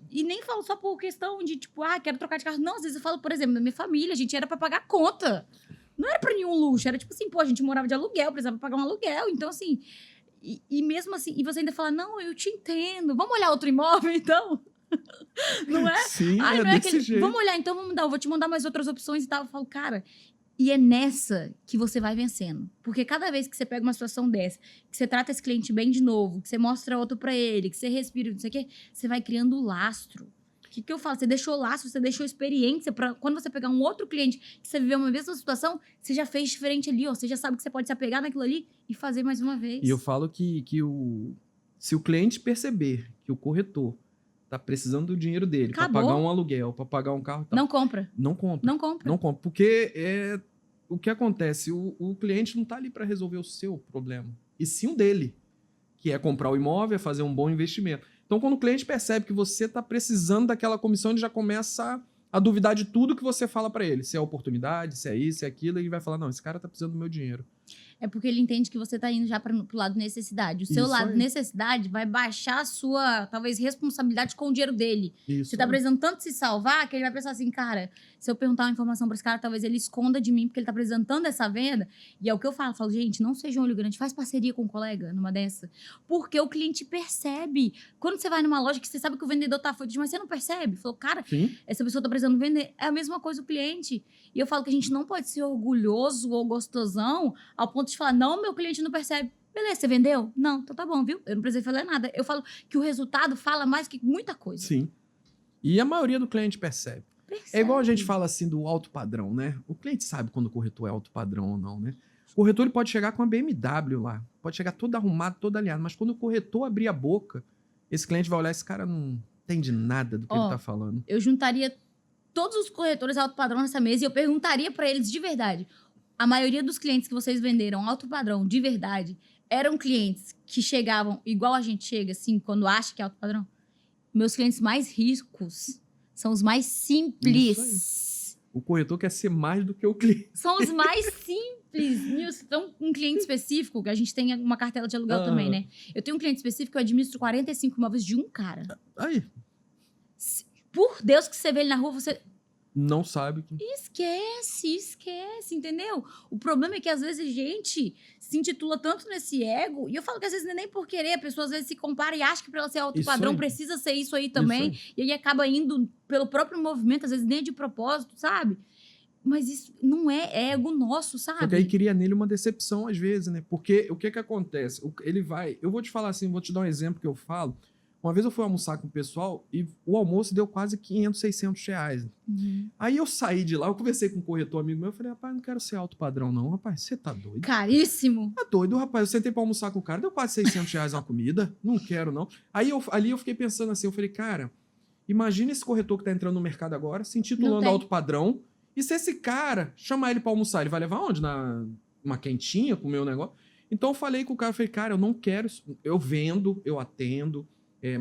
E nem falo só por questão de, tipo, quero trocar de carro. Não, às vezes eu falo, por exemplo, da minha família, a gente era pra pagar conta. Não era pra nenhum luxo, era tipo assim, pô, a gente morava de aluguel, precisava pagar um aluguel. Então, assim, e mesmo assim, e você ainda fala, não, eu te entendo, vamos olhar outro imóvel, então? Não é? Sim, Ai, é não é desse jeito. Vamos olhar, então eu vou te mandar mais outras opções e tal. Eu falo, cara... E é nessa que você vai vencendo. Porque cada vez que você pega uma situação dessa, que você trata esse cliente bem de novo, que você mostra outro pra ele, que você respira, não sei o quê, você vai criando lastro. O que eu falo? Você deixou lastro, você deixou experiência pra quando você pegar um outro cliente que você viveu uma mesma situação, você já fez diferente ali, ó. Você já sabe que você pode se apegar naquilo ali e fazer mais uma vez. E eu falo que se o cliente perceber que o corretor tá precisando do dinheiro dele para pagar um aluguel, para pagar um carro... Tal, não compra. Não compra. Não compra. Não compra. Porque o que acontece? O cliente não tá ali para resolver o seu problema. E sim o dele. Que é comprar o imóvel, é fazer um bom investimento. Então, quando o cliente percebe que você tá precisando daquela comissão, ele já começa a duvidar de tudo que você fala para ele. Se é oportunidade, se é isso, se é aquilo. E vai falar, não, esse cara tá precisando do meu dinheiro. É porque ele entende que você tá indo já pro lado necessidade. O seu Isso lado aí. necessidade vai baixar a sua, talvez, responsabilidade com o dinheiro dele. Isso Você tá aí. precisando tanto se salvar que ele vai pensar assim, cara, se eu perguntar uma informação pra esse cara, talvez ele esconda de mim, porque ele tá precisando tanto dessa venda. E é o que eu falo, gente, não seja um olho grande, faz parceria com um colega numa dessa. Porque o cliente percebe. Quando você vai numa loja que você sabe que o vendedor tá fudido, mas você não percebe. Falou, cara, Sim. essa pessoa tá precisando vender. É a mesma coisa o cliente. E eu falo que a gente não pode ser orgulhoso ou gostosão ao ponto de falar, não, meu cliente não percebe. Beleza, você vendeu? Não, então tá bom, viu? Eu não precisei fazer nada. Eu falo que o resultado fala mais que muita coisa. Sim. E a maioria do cliente percebe. É igual a gente fala assim do alto padrão, né? O cliente sabe quando o corretor é alto padrão ou não, né? O corretor ele pode chegar com uma BMW lá, pode chegar todo arrumado, todo alinhado, mas quando o corretor abrir a boca, esse cliente vai olhar, esse cara não entende nada do que ele tá falando. Eu juntaria todos os corretores alto padrão nessa mesa e eu perguntaria pra eles de verdade. A maioria dos clientes que vocês venderam alto padrão, de verdade, eram clientes que chegavam igual a gente chega, assim, quando acha que é alto padrão? Meus clientes mais ricos são os mais simples. O corretor quer ser mais do que o cliente. São os mais simples. Nilson, então, um cliente específico, que a gente tem uma cartela de aluguel também, né? Eu tenho um cliente específico que eu administro 45 imóveis de um cara. Aí. Por Deus que você vê ele na rua, você... Não sabe que... Esquece, entendeu? O problema é que às vezes a gente se intitula tanto nesse ego, e eu falo que às vezes não é nem por querer, a pessoa às vezes se compara e acha que pra ela ser alto Isso padrão aí. precisa ser isso aí também, e aí acaba indo pelo próprio movimento, às vezes nem de propósito, sabe? Mas isso não é ego nosso, Só que sabe? aí cria nele uma decepção às vezes, né? Porque o que acontece? Ele vai... Eu vou te falar assim, vou te dar um exemplo que eu falo. Uma vez eu fui almoçar com o pessoal e o almoço deu quase 500, 600 reais. Uhum. Aí eu saí de lá, eu conversei com um corretor amigo meu, eu falei, rapaz, não quero ser alto padrão não. Rapaz, você tá doido? Caríssimo. Tá doido, rapaz. Eu sentei pra almoçar com o cara, deu quase 600 reais uma comida. Não quero, não. Aí ali eu fiquei pensando assim, eu falei, cara, imagina esse corretor que tá entrando no mercado agora, se Não intitulando tem. alto padrão, e se esse cara chamar ele pra almoçar, ele vai levar onde? Uma quentinha com o meu negócio? Então eu falei com o cara, eu falei, cara, eu não quero isso. Eu vendo, eu atendo,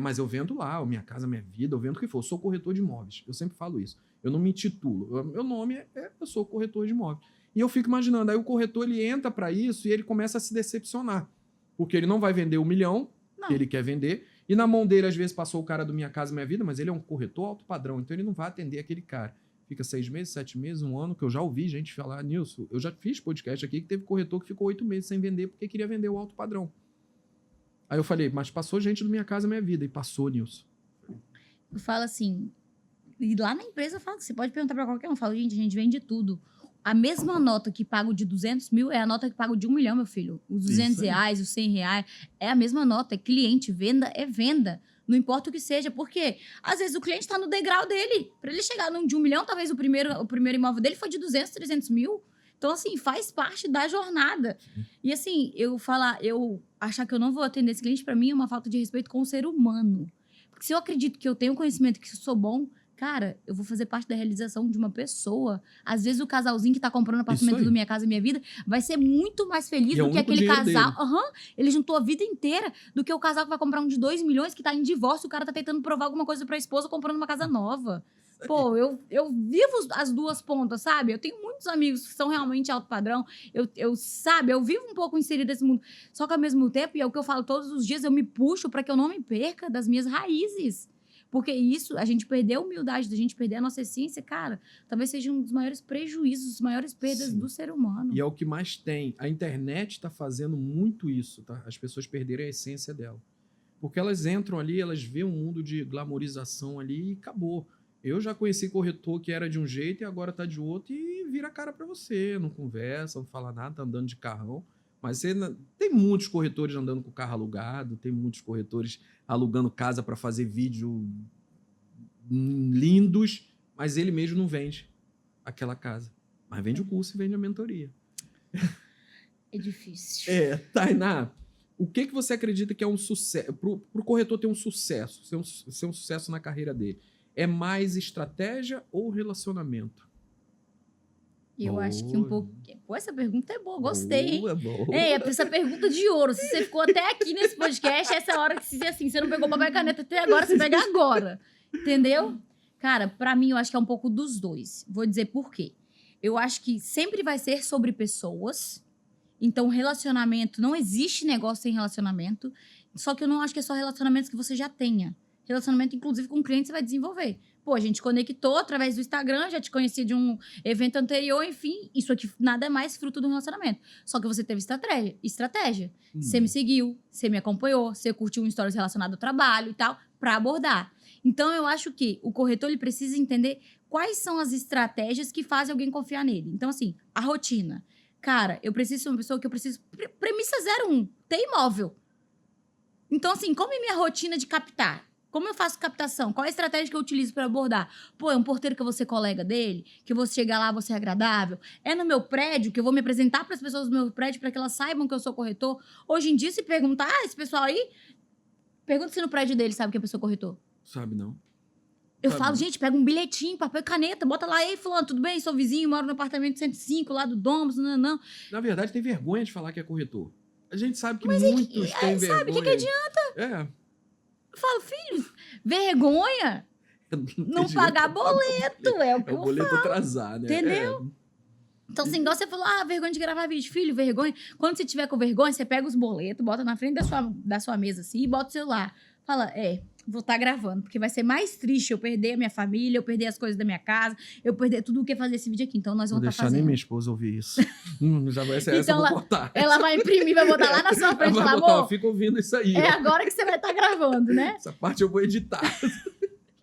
mas eu vendo lá, a minha casa, a minha vida, eu vendo o que for. Eu sou corretor de imóveis. Eu sempre falo isso. Eu não me titulo. Meu nome eu sou corretor de imóveis. E eu fico imaginando, aí o corretor ele entra para isso e ele começa a se decepcionar. Porque ele não vai vender 1 milhão que ele quer vender. E na mão dele, às vezes, passou o cara do Minha Casa Minha Vida, mas ele é um corretor alto padrão. Então ele não vai atender aquele cara. Fica 6 meses, 7 meses, 1 ano, que eu já ouvi gente falar, Nilson, eu já fiz podcast aqui que teve corretor que ficou 8 meses sem vender porque queria vender o alto padrão. Aí eu falei, mas passou gente do Minha Casa Minha Vida. E passou, Nilson. Eu falo assim, e lá na empresa eu falo, você pode perguntar pra qualquer um, eu falo, gente, a gente vende tudo. A mesma nota que pago de 200 mil é a nota que pago de 1 milhão, meu filho. Os 200 reais, os 100 reais, é a mesma nota. É cliente, venda é venda. Não importa o que seja, porque às vezes o cliente está no degrau dele. Para ele chegar num de 1 milhão, talvez o primeiro imóvel dele foi de 200, 300 mil. Então, assim, faz parte da jornada. E assim, eu achar que eu não vou atender esse cliente, para mim, é uma falta de respeito com o ser humano. Porque se eu acredito que eu tenho conhecimento, que eu sou bom, cara, eu vou fazer parte da realização de uma pessoa. Às vezes o casalzinho que tá comprando apartamento do Minha Casa Minha Vida vai ser muito mais feliz do que aquele casal. Ele juntou a vida inteira do que o casal que vai comprar um de 2 milhões, que tá em divórcio, o cara tá tentando provar alguma coisa pra esposa comprando uma casa nova. Pô, eu vivo as duas pontas, sabe? Eu tenho muitos amigos que são realmente alto padrão. Eu vivo um pouco inserida nesse mundo. Só que ao mesmo tempo, e é o que eu falo todos os dias, eu me puxo pra que eu não me perca das minhas raízes. Porque isso, a gente perder a humildade, a gente perder a nossa essência, cara, talvez seja um dos maiores prejuízos, as maiores perdas do ser humano. E é o que mais tem. A internet tá fazendo muito isso, tá? As pessoas perderem a essência dela. Porque elas entram ali, elas veem um mundo de glamorização ali e acabou. Eu já conheci corretor que era de um jeito e agora tá de outro e vira a cara pra você. Não conversa, não fala nada, tá andando de carrão. Mas tem muitos corretores andando com carro alugado, tem muitos corretores alugando casa para fazer vídeo lindos, mas ele mesmo não vende aquela casa. Mas vende o curso e vende a mentoria. É difícil. Tainá, o que você acredita que é um sucesso? Pro corretor ter um sucesso, ser um sucesso na carreira dele, é mais estratégia ou relacionamento? Eu acho que um pouco... Pô, essa pergunta é boa, gostei, hein? Boa. Essa pergunta de ouro. Se você ficou até aqui nesse podcast, essa é a hora que você não pegou papel e caneta até agora, você pega agora. Entendeu? Cara, pra mim, eu acho que é um pouco dos dois. Vou dizer por quê. Eu acho que sempre vai ser sobre pessoas. Então, relacionamento... Não existe negócio sem relacionamento. Só que eu não acho que é só relacionamentos que você já tenha. Relacionamento, inclusive, com o cliente, você vai desenvolver. Pô, a gente conectou através do Instagram, já te conhecia de um evento anterior, enfim. Isso aqui nada é mais fruto de um relacionamento. Só que você teve estratégia. Você me seguiu, você me acompanhou, você curtiu um stories relacionado ao trabalho e tal, pra abordar. Então, eu acho que o corretor, ele precisa entender quais são as estratégias que fazem alguém confiar nele. Então, assim, a rotina. Cara, eu preciso ser uma pessoa que eu preciso... Premissa 01, ter imóvel. Então, assim, como é minha rotina de captar? Como eu faço captação? Qual é a estratégia que eu utilizo para abordar? Pô, é um porteiro que eu vou ser colega dele? Que eu vou chegar lá, vou ser agradável? É no meu prédio que eu vou me apresentar para as pessoas do meu prédio para que elas saibam que eu sou corretor? Hoje em dia, se perguntar, esse pessoal aí... Pergunta se no prédio dele sabe que a pessoa é corretor. Sabe não. Eu falo, gente, pega um bilhetinho, papel e caneta, bota lá, ei, fulano, tudo bem? Sou vizinho, moro no apartamento 105, lá do Domus, não. Na verdade, tem vergonha de falar que é corretor. A gente sabe que muitos têm vergonha. Sabe, o que adianta? Eu falo, filho, vergonha não pagar boleto, é o que eu falo. É o boleto atrasar, né? Entendeu? Então, assim, igual você falou, vergonha de gravar vídeo. Filho, vergonha. Quando você tiver com vergonha, você pega os boletos, bota na frente da sua mesa, assim, e bota o celular. Fala, vou estar gravando, porque vai ser mais triste eu perder a minha família, eu perder as coisas da minha casa, eu perder tudo o que fazer esse vídeo aqui. Então, nós vamos estar fazendo. Não deixar nem minha esposa ouvir isso. Já vai ser então, essa, eu vou cortar. Ela vai imprimir, vai botar lá na sua frente e falar, amor, fica ouvindo isso aí. É agora que você vai estar gravando, né? Essa parte eu vou editar.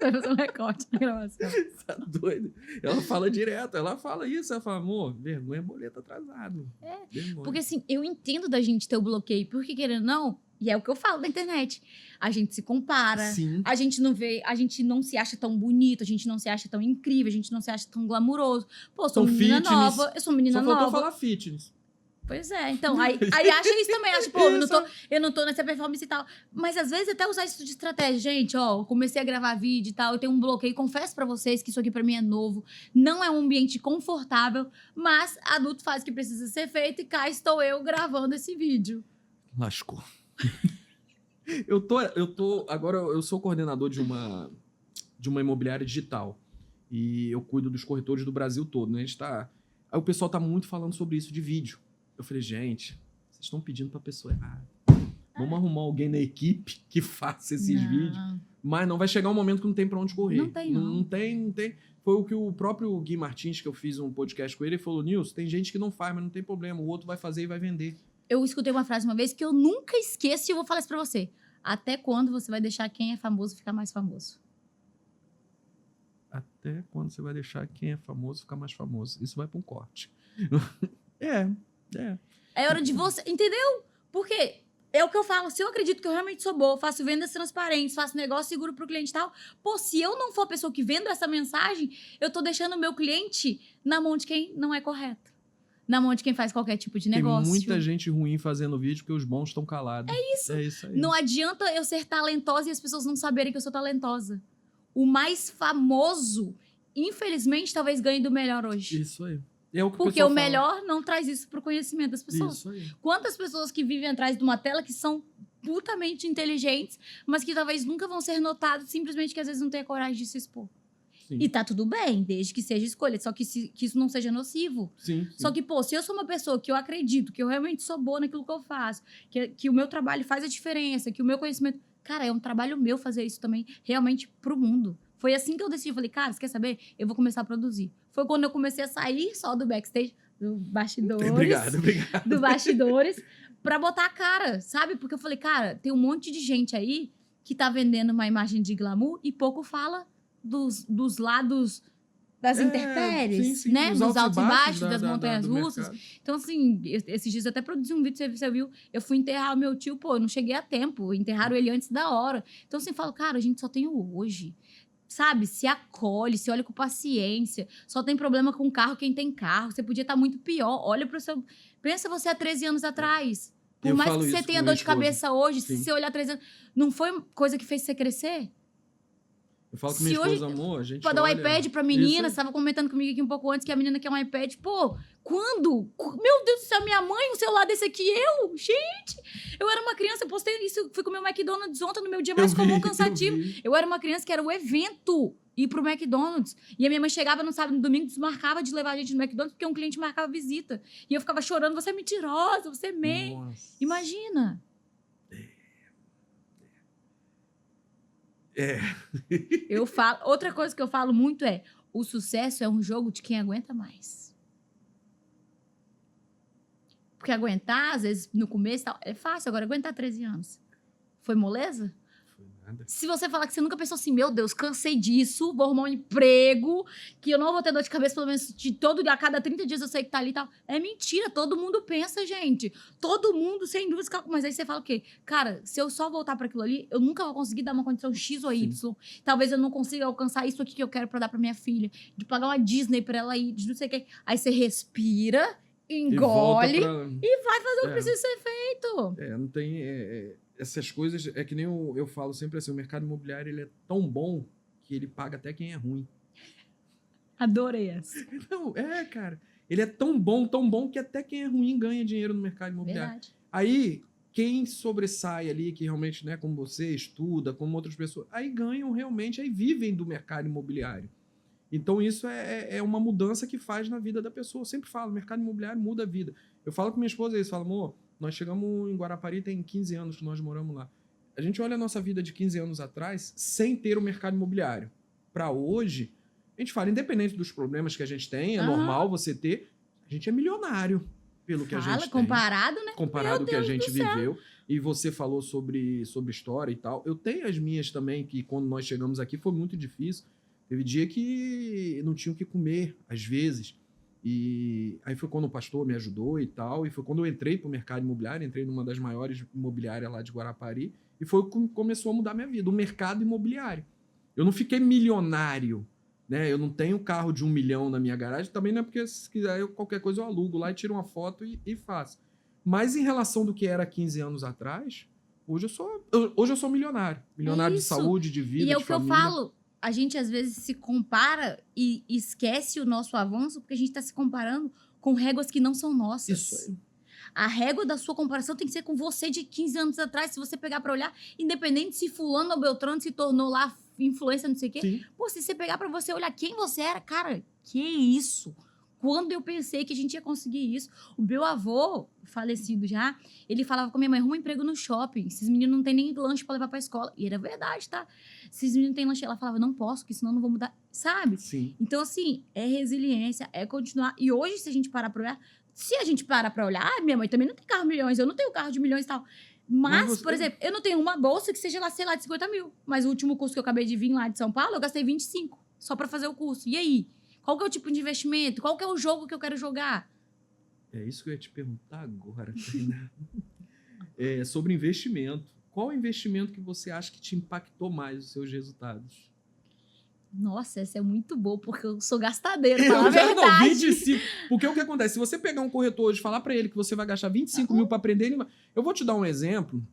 Vai fazer um recorte na gravação. Tá doido? Ela fala direto, ela fala isso, ela fala, amor, vergonha é boleto atrasado. Vergonha. Porque assim, eu entendo da gente ter o bloqueio, porque querendo ou não, e é o que eu falo da internet, a gente se compara, Sim. a gente não vê, a gente não se acha tão bonito, a gente não se acha tão incrível, a gente não se acha tão glamuroso. Pô, eu sou uma menina nova, eu sou uma menina nova. Só faltou falar fitness. Pois é, então, aí acha isso também, acha, pô, eu não tô nessa performance e tal. Mas às vezes até usar isso de estratégia. Gente, eu comecei a gravar vídeo e tal, eu tenho um bloqueio, confesso pra vocês que isso aqui pra mim é novo, não é um ambiente confortável, mas adulto faz o que precisa ser feito e cá estou eu gravando esse vídeo. Lascou. Agora eu sou coordenador de uma imobiliária digital e eu cuido dos corretores do Brasil todo, né? Aí o pessoal tá muito falando sobre isso de vídeo. Eu falei, gente, vocês estão pedindo pra pessoa errada. Vamos arrumar alguém na equipe que faça esses vídeos. Mas não vai chegar um momento que não tem pra onde correr. Não tem. Foi o que o próprio Gui Martins, que eu fiz um podcast com ele falou, Nilson, tem gente que não faz, mas não tem problema. O outro vai fazer e vai vender. Eu escutei uma frase uma vez que eu nunca esqueço e eu vou falar isso pra você. Até quando você vai deixar quem é famoso ficar mais famoso? até quando você vai deixar quem é famoso ficar mais famoso. Isso vai para um corte. É. É hora de você, entendeu? Porque é o que eu falo, se eu acredito que eu realmente sou boa, faço vendas transparentes, faço negócio seguro pro cliente e tal, pô, se eu não for a pessoa que vendo essa mensagem, eu tô deixando o meu cliente na mão de quem não é correto. Na mão de quem faz qualquer tipo de negócio. Tem muita gente ruim fazendo vídeo porque os bons estão calados. É isso. É isso aí. Não adianta eu ser talentosa e as pessoas não saberem que eu sou talentosa. O mais famoso, infelizmente, talvez ganhe do melhor hoje. Isso aí. É o que Porque pessoal o fala. melhor não traz isso pro conhecimento das pessoas. Isso aí. Quantas pessoas que vivem atrás de uma tela que são putamente inteligentes, mas que talvez nunca vão ser notadas simplesmente que às vezes não têm a coragem de se expor. Sim. E tá tudo bem, desde que seja escolha, só que, que isso não seja nocivo. Sim. Só que, pô, se eu sou uma pessoa que eu acredito, que eu realmente sou boa naquilo que eu faço, que o meu trabalho faz a diferença, que o meu conhecimento... Cara, é um trabalho meu fazer isso também, realmente, pro mundo. Foi assim que eu decidi. Falei, cara, você quer saber? Eu vou começar a produzir. Foi quando eu comecei a sair só do backstage, do bastidores. Obrigado. Do bastidores, pra botar a cara, sabe? Porque eu falei, cara, tem um monte de gente aí que tá vendendo uma imagem de glamour e pouco fala dos lados das intempéries, sim, né? Dos altos e baixos, da- das da- montanhas do russas. mercado. Então, assim, esses dias eu até produzi um vídeo, você viu? Eu fui enterrar o meu tio, pô, eu não cheguei a tempo. Enterraram ele antes da hora. Então, assim, eu falo, cara, a gente só tem o hoje. Sabe? Se acolhe, se olha com paciência. Só tem problema com carro quem tem carro. Você podia estar muito pior. Olha pro seu... Pensa você há 13 anos atrás. Por Eu mais falo que você isso tenha com dor minha de esposa. cabeça hoje, se Sim. você olhar 13 anos... Não foi coisa que fez você crescer? Eu falo com Se minha hoje- esposa, amor, a gente Pra dar um olha- iPad pra menina, Isso você tava comentando comigo aqui um pouco antes que a menina quer um iPad. Pô, quando? Meu Deus do céu, minha mãe, um celular desse aqui, eu? Gente, eu era uma criança, eu postei isso, fui comer o McDonald's ontem no meu dia mais comum, cansativo. Eu era uma criança que era o evento ir pro McDonald's. E a minha mãe chegava no sábado e no domingo, desmarcava de levar a gente no McDonald's porque um cliente marcava visita. E eu ficava chorando, você é mentirosa, você é meio. Nossa. Imagina. É. Eu falo, outra coisa que eu falo muito é: o sucesso é um jogo de quem aguenta mais. Porque aguentar, às vezes, no começo, tal, é fácil. Agora, aguentar 13 anos. Foi moleza? Foi nada. Se você falar que você nunca pensou assim, meu Deus, cansei disso, vou arrumar um emprego, que eu não vou ter dor de cabeça, pelo menos a cada 30 dias eu sei que tá ali e tal. É mentira, todo mundo pensa, gente. Todo mundo, sem dúvida, mas aí você fala o quê? Cara, se eu só voltar para aquilo ali, eu nunca vou conseguir dar uma condição X ou Y. Talvez eu não consiga alcançar isso aqui que eu quero para dar para minha filha, de pagar uma Disney para ela ir, de não sei o quê. Aí você respira, engole e vai fazer o que precisa ser feito. Não tem... essas coisas, é que nem eu falo sempre assim, o mercado imobiliário ele é tão bom que ele paga até quem é ruim. Adorei essa. Não, cara. Ele é tão bom que até quem é ruim ganha dinheiro no mercado imobiliário. Verdade. Aí, quem sobressai ali, que realmente, né, como você, estuda, como outras pessoas, aí ganham realmente, aí vivem do mercado imobiliário. Então, isso é uma mudança que faz na vida da pessoa. Eu sempre falo, o mercado imobiliário muda a vida. Eu falo com minha esposa isso, falo, amor, nós chegamos em Guarapari, tem 15 anos que nós moramos lá. A gente olha a nossa vida de 15 anos atrás sem ter o mercado imobiliário. Para hoje, a gente fala, independente dos problemas que a gente tem, é normal você ter, a gente é milionário pelo que a gente tem. Comparado, né? Comparado ao que a Deus gente do céu. viveu. E você falou sobre história e tal. Eu tenho as minhas também, que quando nós chegamos aqui foi muito difícil. Teve dia que não tinha o que comer, às vezes. E aí foi quando o pastor me ajudou e tal. E foi quando eu entrei para o mercado imobiliário, entrei numa das maiores imobiliárias lá de Guarapari. E foi quando começou a mudar minha vida, o mercado imobiliário. Eu não fiquei milionário, né? Eu não tenho carro de 1 milhão na minha garagem. Também não é porque, se quiser, qualquer coisa eu alugo lá e tiro uma foto e faço. Mas em relação do que era 15 anos atrás, hoje eu sou milionário. Milionário de isso. saúde, de vida, E é de o que eu família. falo, a gente às vezes se compara e esquece o nosso avanço porque a gente está se comparando com réguas que não são nossas. Isso aí. A régua da sua comparação tem que ser com você de 15 anos atrás. Se você pegar pra olhar, independente se fulano ou beltrano se tornou lá influência, não sei o quê. Sim. Pô, se você pegar pra você olhar quem você era, cara, que isso? Quando eu pensei que a gente ia conseguir isso. O meu avô, falecido já, ele falava com a minha mãe, arruma um emprego no shopping. Esses meninos não têm nem lanche pra levar pra escola. E era verdade, tá? Esses meninos não têm lanche. Ela falava, não posso, porque senão eu não vou mudar. Sabe? Sim. Então, assim, é resiliência, é continuar. E hoje, se a gente parar pra olhar, minha mãe também não tem carro de milhões, eu não tenho carro de milhões e tal. Mas você- por exemplo, eu não tenho uma bolsa que seja lá, sei lá, de 50 mil. Mas o último curso que eu acabei de vir lá de São Paulo, eu gastei 25. só pra fazer o curso. E aí? Qual que é o tipo de investimento? Qual que é o jogo que eu quero jogar? É isso que eu ia te perguntar agora, Tainá. Sobre investimento. Qual o investimento que você acha que te impactou mais os seus resultados? Nossa, essa é muito boa, porque eu sou gastadeira, pra falar a verdade. Não, 25. Porque o que acontece? Se você pegar um corretor hoje e falar pra ele que você vai gastar 25 mil pra aprender, ele... Eu vou te dar um exemplo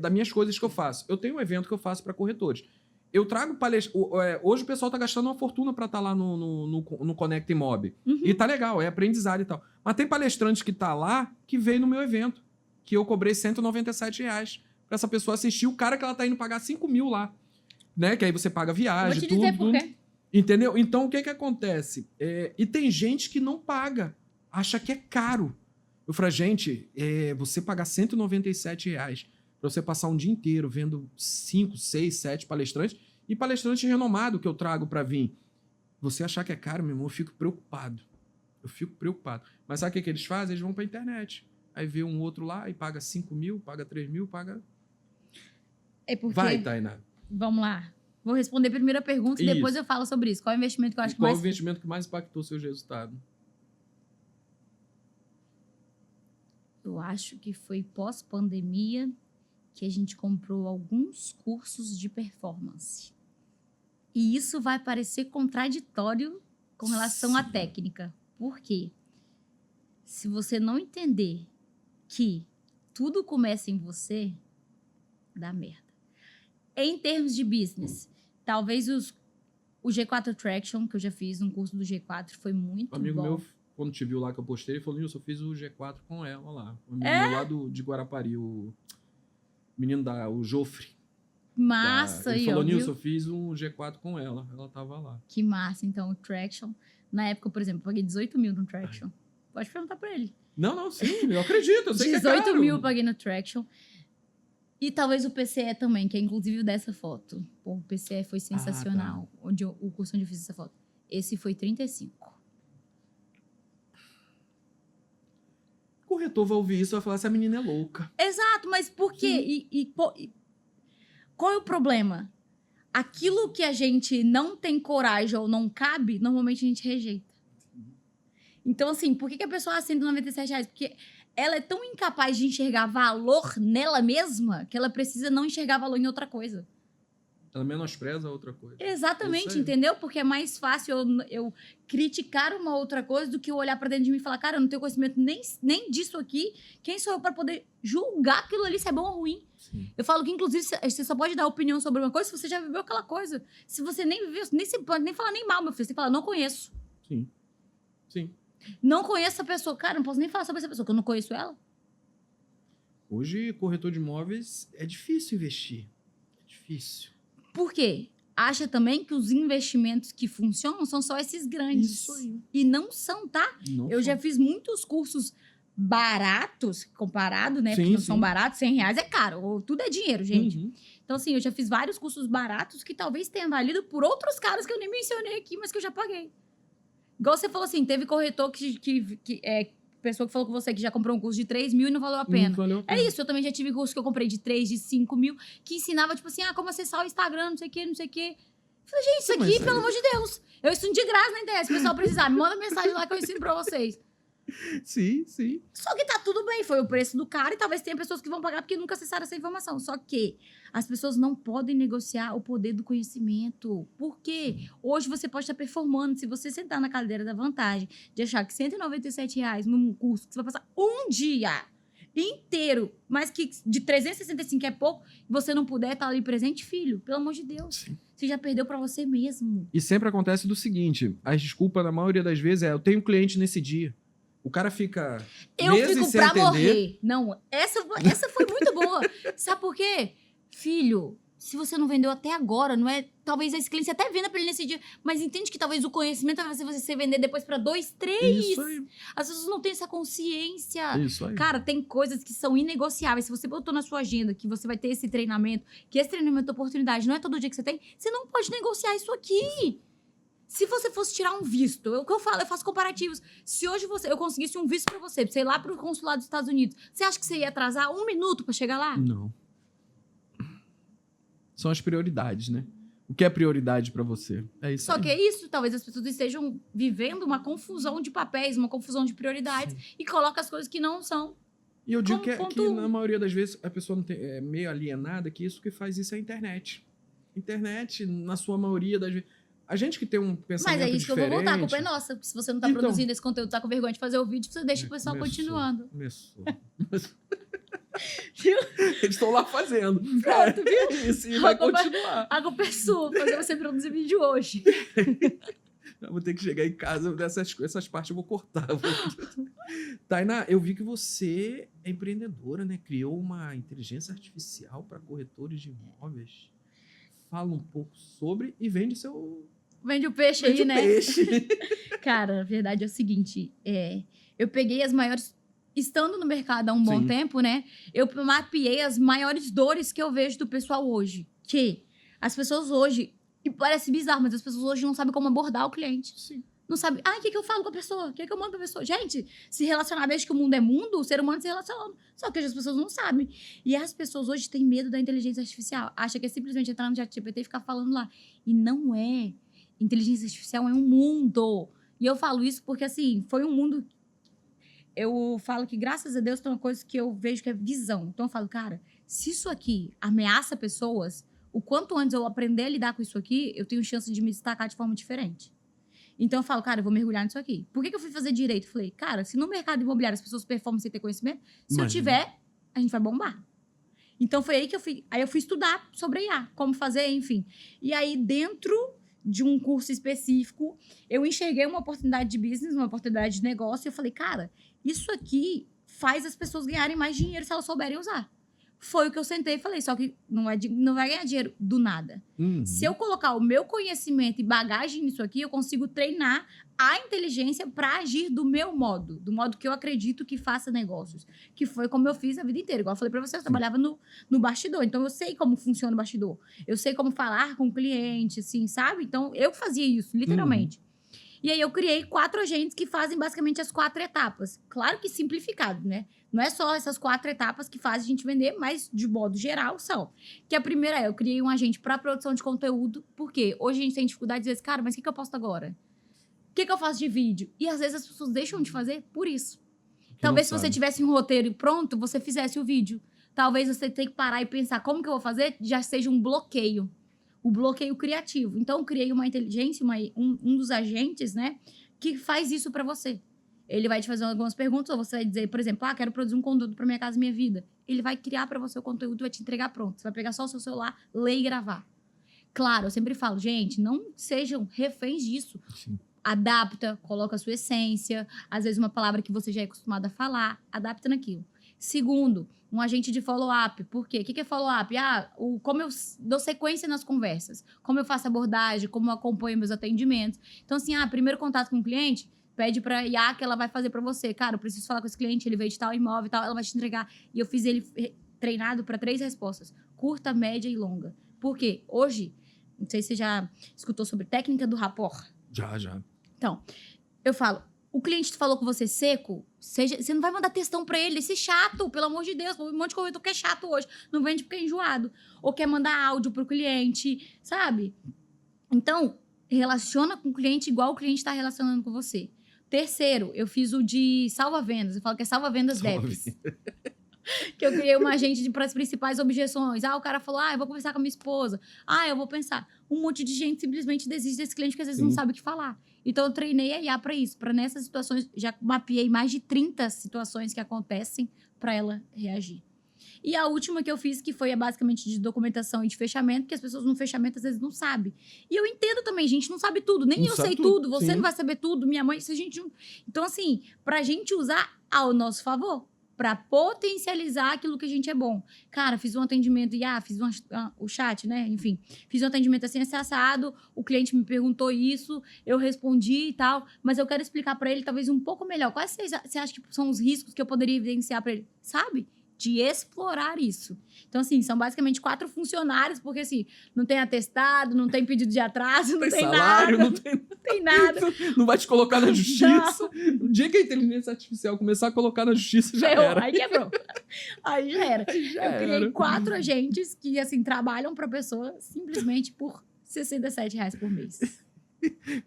das minhas coisas que eu faço. Eu tenho um evento que eu faço pra corretores. Eu trago palestras... Hoje o pessoal tá gastando uma fortuna pra estar lá no Conecta Imob. E tá legal, é aprendizado e tal. Mas tem palestrante que tá lá que veio no meu evento, que eu cobrei R$197 pra essa pessoa assistir o cara que ela tá indo pagar 5 mil lá. Né? Que aí você paga viagem, Vou te dizer por quê. Entendeu? Então, o que acontece? E tem gente que não paga, acha que é caro. Eu falo, gente, você pagar R$197 para você passar um dia inteiro vendo 5, 6, 7 palestrantes, e palestrante renomado que eu trago para vir. Você achar que é caro, meu irmão, eu fico preocupado. Mas sabe o que eles fazem? Eles vão para a internet. Aí vê um outro lá e paga 5 mil, paga 3 mil, paga... É porque... Vai, Tainá. Vamos lá. Vou responder a primeira pergunta e depois eu falo sobre isso. Qual é o investimento que eu acho que mais... Qual o investimento que mais impactou seus resultados? Eu acho que foi pós-pandemia que a gente comprou alguns cursos de performance. E isso vai parecer contraditório com relação à técnica. Por quê? Se você não entender que tudo começa em você, dá merda. Em termos de business, talvez o G4 Traction, que eu já fiz um curso do G4, foi muito bom. Um amigo meu, quando te viu lá que eu postei, ele falou, Nilson, eu fiz o G4 com ela lá. Um amigo meu lá de Guarapari, o menino o Jofre. Massa, ele falou, Nilson, eu fiz um G4 com ela. Ela tava lá. Que massa, então, o Traction. Na época, por exemplo, eu paguei 18 mil no Traction. Pode perguntar pra ele. Não, sim, eu acredito, eu sei que é caro. 18 mil eu paguei no Traction. E talvez o PCE também, que é inclusive o dessa foto. Pô, o PCE foi sensacional, tá. O curso onde eu fiz essa foto. Esse foi 35. O corretor vai ouvir isso e vai falar, essa menina é louca. Exato, mas por quê? Qual é o problema? Aquilo que a gente não tem coragem ou não cabe, normalmente a gente rejeita. Então, assim, por que a pessoa acende R$97? Porque ela é tão incapaz de enxergar valor nela mesma que ela precisa não enxergar valor em outra coisa. Ela menospreza outra coisa. Exatamente, entendeu? Porque é mais fácil eu criticar uma outra coisa do que eu olhar pra dentro de mim e falar, cara, eu não tenho conhecimento nem disso aqui. Quem sou eu pra poder julgar aquilo ali se é bom ou ruim? Sim. Eu falo que, inclusive, você só pode dar opinião sobre uma coisa se você já viveu aquela coisa. Se você nem viveu, você pode nem falar nem mal, meu filho. Você tem que falar, não conheço. Sim. Não conheço essa pessoa. Cara, não posso nem falar sobre essa pessoa, que eu não conheço ela. Hoje, corretor de imóveis, é difícil investir. É difícil. Por quê? Acha também que os investimentos que funcionam são só esses grandes. Isso aí. E não são, tá? Eu já fiz muitos cursos baratos, comparado, né? Porque não são baratos, R$100 é caro. Tudo é dinheiro, gente. Então, assim, eu já fiz vários cursos baratos que talvez tenham valido por outros caras que eu nem mencionei aqui, mas que eu já paguei. Igual você falou assim, teve corretor pessoa que falou com você que já comprou um curso de 3 mil e não valeu a pena. É isso, eu também já tive curso que eu comprei de 3, de 5 mil, que ensinava, tipo assim, como acessar o Instagram, não sei o quê. Eu falei, gente, isso aqui, pelo amor de Deus, eu ensino de graça na internet. Se o pessoal precisar, me manda mensagem lá que eu ensino pra vocês. Sim. Só que tá tudo bem, foi o preço do cara e talvez tenha pessoas que vão pagar porque nunca acessaram essa informação. Só que as pessoas não podem negociar o poder do conhecimento. Por quê? Hoje você pode estar performando. Se você sentar na cadeira da vantagem de achar que R$197 num curso que você vai passar um dia inteiro, mas que de 365 é pouco, e você não puder estar ali presente, filho, pelo amor de Deus. Sim. Você já perdeu pra você mesmo. E sempre acontece do seguinte, as desculpas, na maioria das vezes, eu tenho cliente nesse dia. O cara fica meses sem entender. Morrer. Não, essa foi muito boa. Sabe por quê? Filho, se você não vendeu até agora, não é... Talvez esse cliente até venda pra ele nesse dia, mas entende que talvez o conhecimento vai fazer você vender depois pra 2, 3. Isso aí. As pessoas não têm essa consciência. Isso aí. Cara, tem coisas que são inegociáveis. Se você botou na sua agenda que você vai ter esse treinamento, que esse treinamento de oportunidade não é todo dia que você tem, você não pode negociar isso aqui. Se você fosse tirar um visto, o que eu falo, eu faço comparativos. Se hoje eu conseguisse um visto pra você ir lá pro consulado dos Estados Unidos, você acha que você ia atrasar 1 minuto pra chegar lá? Não. São as prioridades, né? O que é prioridade pra você? É isso Só aí. que é isso, talvez as pessoas estejam vivendo uma confusão de papéis, uma confusão de prioridades e colocam as coisas que não são. E eu digo Como que na maioria das vezes a pessoa não tem, é meio alienada, que isso que faz isso é a internet. Internet, na sua maioria das vezes... A gente que tem um pensamento Mas é isso que eu vou voltar, a culpa é diferente- nossa. Porque se você não tá Então. produzindo esse conteúdo, tá com vergonha de fazer o vídeo, você deixa o pessoal continuando. Começou. Viu? Eles estão lá fazendo. Pronto, viu? É isso, e vai A culpa- continuar. A culpa é sua, fazer você produzir vídeo hoje. Eu vou ter que chegar em casa, essas partes eu vou cortar. Tainá, eu vi que você é empreendedora, né? Criou uma inteligência artificial para corretores de imóveis. Fala um pouco sobre e vende seu Vende o peixe vende aí, o né? peixe. Cara, a verdade é o seguinte, eu peguei as maiores... Estando no mercado há um bom Sim. tempo, né? Eu mapeei as maiores dores que eu vejo do pessoal hoje. Que as pessoas hoje... E parece bizarro, mas as pessoas hoje não sabem como abordar o cliente. Sim. Não sabe, o que eu falo com a pessoa? O que eu mando pra pessoa? Gente, se relacionar desde que o mundo é mundo, o ser humano se relaciona. Só que as pessoas não sabem. E as pessoas hoje têm medo da inteligência artificial. Acha que é simplesmente entrar no ChatGPT e ficar falando lá. E não é. Inteligência artificial é um mundo. E eu falo isso porque, assim, foi um mundo... Eu falo que, graças a Deus, tem uma coisa que eu vejo que é visão. Então, eu falo, cara, se isso aqui ameaça pessoas, o quanto antes eu aprender a lidar com isso aqui, eu tenho chance de me destacar de forma diferente. Então, eu falo, cara, eu vou mergulhar nisso aqui. Por que eu fui fazer direito? Falei, cara, se no mercado imobiliário as pessoas performam sem ter conhecimento, se eu Imagina. tiver, a gente vai bombar. Então, foi aí que eu fui... Aí eu fui estudar sobre IA, como fazer, enfim. E aí, dentro de um curso específico, eu enxerguei uma oportunidade de business, uma oportunidade de negócio, e eu falei, cara, isso aqui faz as pessoas ganharem mais dinheiro se elas souberem usar. Foi o que eu sentei e falei, só que não vai ganhar dinheiro do nada. Se eu colocar o meu conhecimento e bagagem nisso aqui, eu consigo treinar a inteligência para agir do meu modo, do modo que eu acredito que faça negócios. Que foi como eu fiz a vida inteira. Igual eu falei para você, eu trabalhava no bastidor. Então, eu sei como funciona o bastidor. Eu sei como falar com o cliente, assim, sabe? Então, eu fazia isso, literalmente. E aí, eu criei 4 agentes que fazem basicamente as 4 etapas. Claro que simplificado, né? Não é só essas 4 etapas que fazem a gente vender, mas, de modo geral, são. Que a primeira é, eu criei um agente para produção de conteúdo. Por quê? Hoje a gente tem dificuldade de dizer, cara, mas o que eu posto agora? O que eu faço de vídeo? E, às vezes, as pessoas deixam de fazer por isso. Talvez, se você tivesse um roteiro pronto, você fizesse o vídeo. Talvez você tenha que parar e pensar como que eu vou fazer, já seja um bloqueio. O bloqueio criativo. Então, eu criei uma inteligência, um dos agentes, né, que faz isso para você. Ele vai te fazer algumas perguntas, ou você vai dizer, por exemplo, quero produzir um conteúdo para minha casa e minha vida. Ele vai criar para você o conteúdo e vai te entregar pronto. Você vai pegar só o seu celular, ler e gravar. Claro, eu sempre falo, gente, não sejam reféns disso. Sim. Adapta, coloca a sua essência, às vezes uma palavra que você já é acostumado a falar, adapta naquilo. Segundo, um agente de follow-up. Por quê? O que é follow-up? Como eu dou sequência nas conversas, como eu faço abordagem, como eu acompanho meus atendimentos. Então, assim, primeiro contato com o cliente, pede pra IA que ela vai fazer pra você. Cara, eu preciso falar com esse cliente, ele veio de tal imóvel e tal, ela vai te entregar. E eu fiz ele treinado para 3 respostas, curta, média e longa. Por quê? Hoje, não sei se você já escutou sobre técnica do rapport. Já. Então, eu falo, o cliente falou com você seco, você não vai mandar textão pra ele, esse chato, pelo amor de Deus, um monte de corretor que é chato hoje, não vende porque é enjoado, ou quer mandar áudio pro cliente, sabe? Então, relaciona com o cliente igual o cliente tá relacionando com você. Terceiro, eu fiz o de salva-vendas, eu falo que é salva-vendas DEPS. Que eu criei uma agente para as principais objeções. O cara falou, eu vou conversar com a minha esposa. Eu vou pensar. Um monte de gente simplesmente desiste desse cliente porque às vezes não sabe o que falar. Então, eu treinei a IA para isso. Para nessas situações, já mapeei mais de 30 situações que acontecem para ela reagir. E a última que eu fiz, que foi basicamente de documentação e de fechamento, porque as pessoas no fechamento às vezes não sabem. E eu entendo também, gente não sabe tudo. Nem eu sei tudo, você não vai saber tudo, minha mãe, se a gente... Então, assim, pra gente usar ao nosso favor, para potencializar aquilo que a gente é bom. Cara, fiz um atendimento, fiz o chat, né? Enfim, fiz um atendimento assim, assado, o cliente me perguntou isso, eu respondi e tal, mas eu quero explicar para ele talvez um pouco melhor. Quais você acha que são os riscos que eu poderia evidenciar para ele? Sabe? De explorar isso. Então, assim, são basicamente 4 funcionários, porque, assim, não tem atestado, não tem pedido de atraso, não tem salário, nada. não tem nada. Não vai te colocar na justiça. O dia que a inteligência artificial começar a colocar na justiça, já era. Aí quebrou. Aí já era. Eu criei 4 agentes que, assim, trabalham pra pessoa simplesmente por R$67 por mês.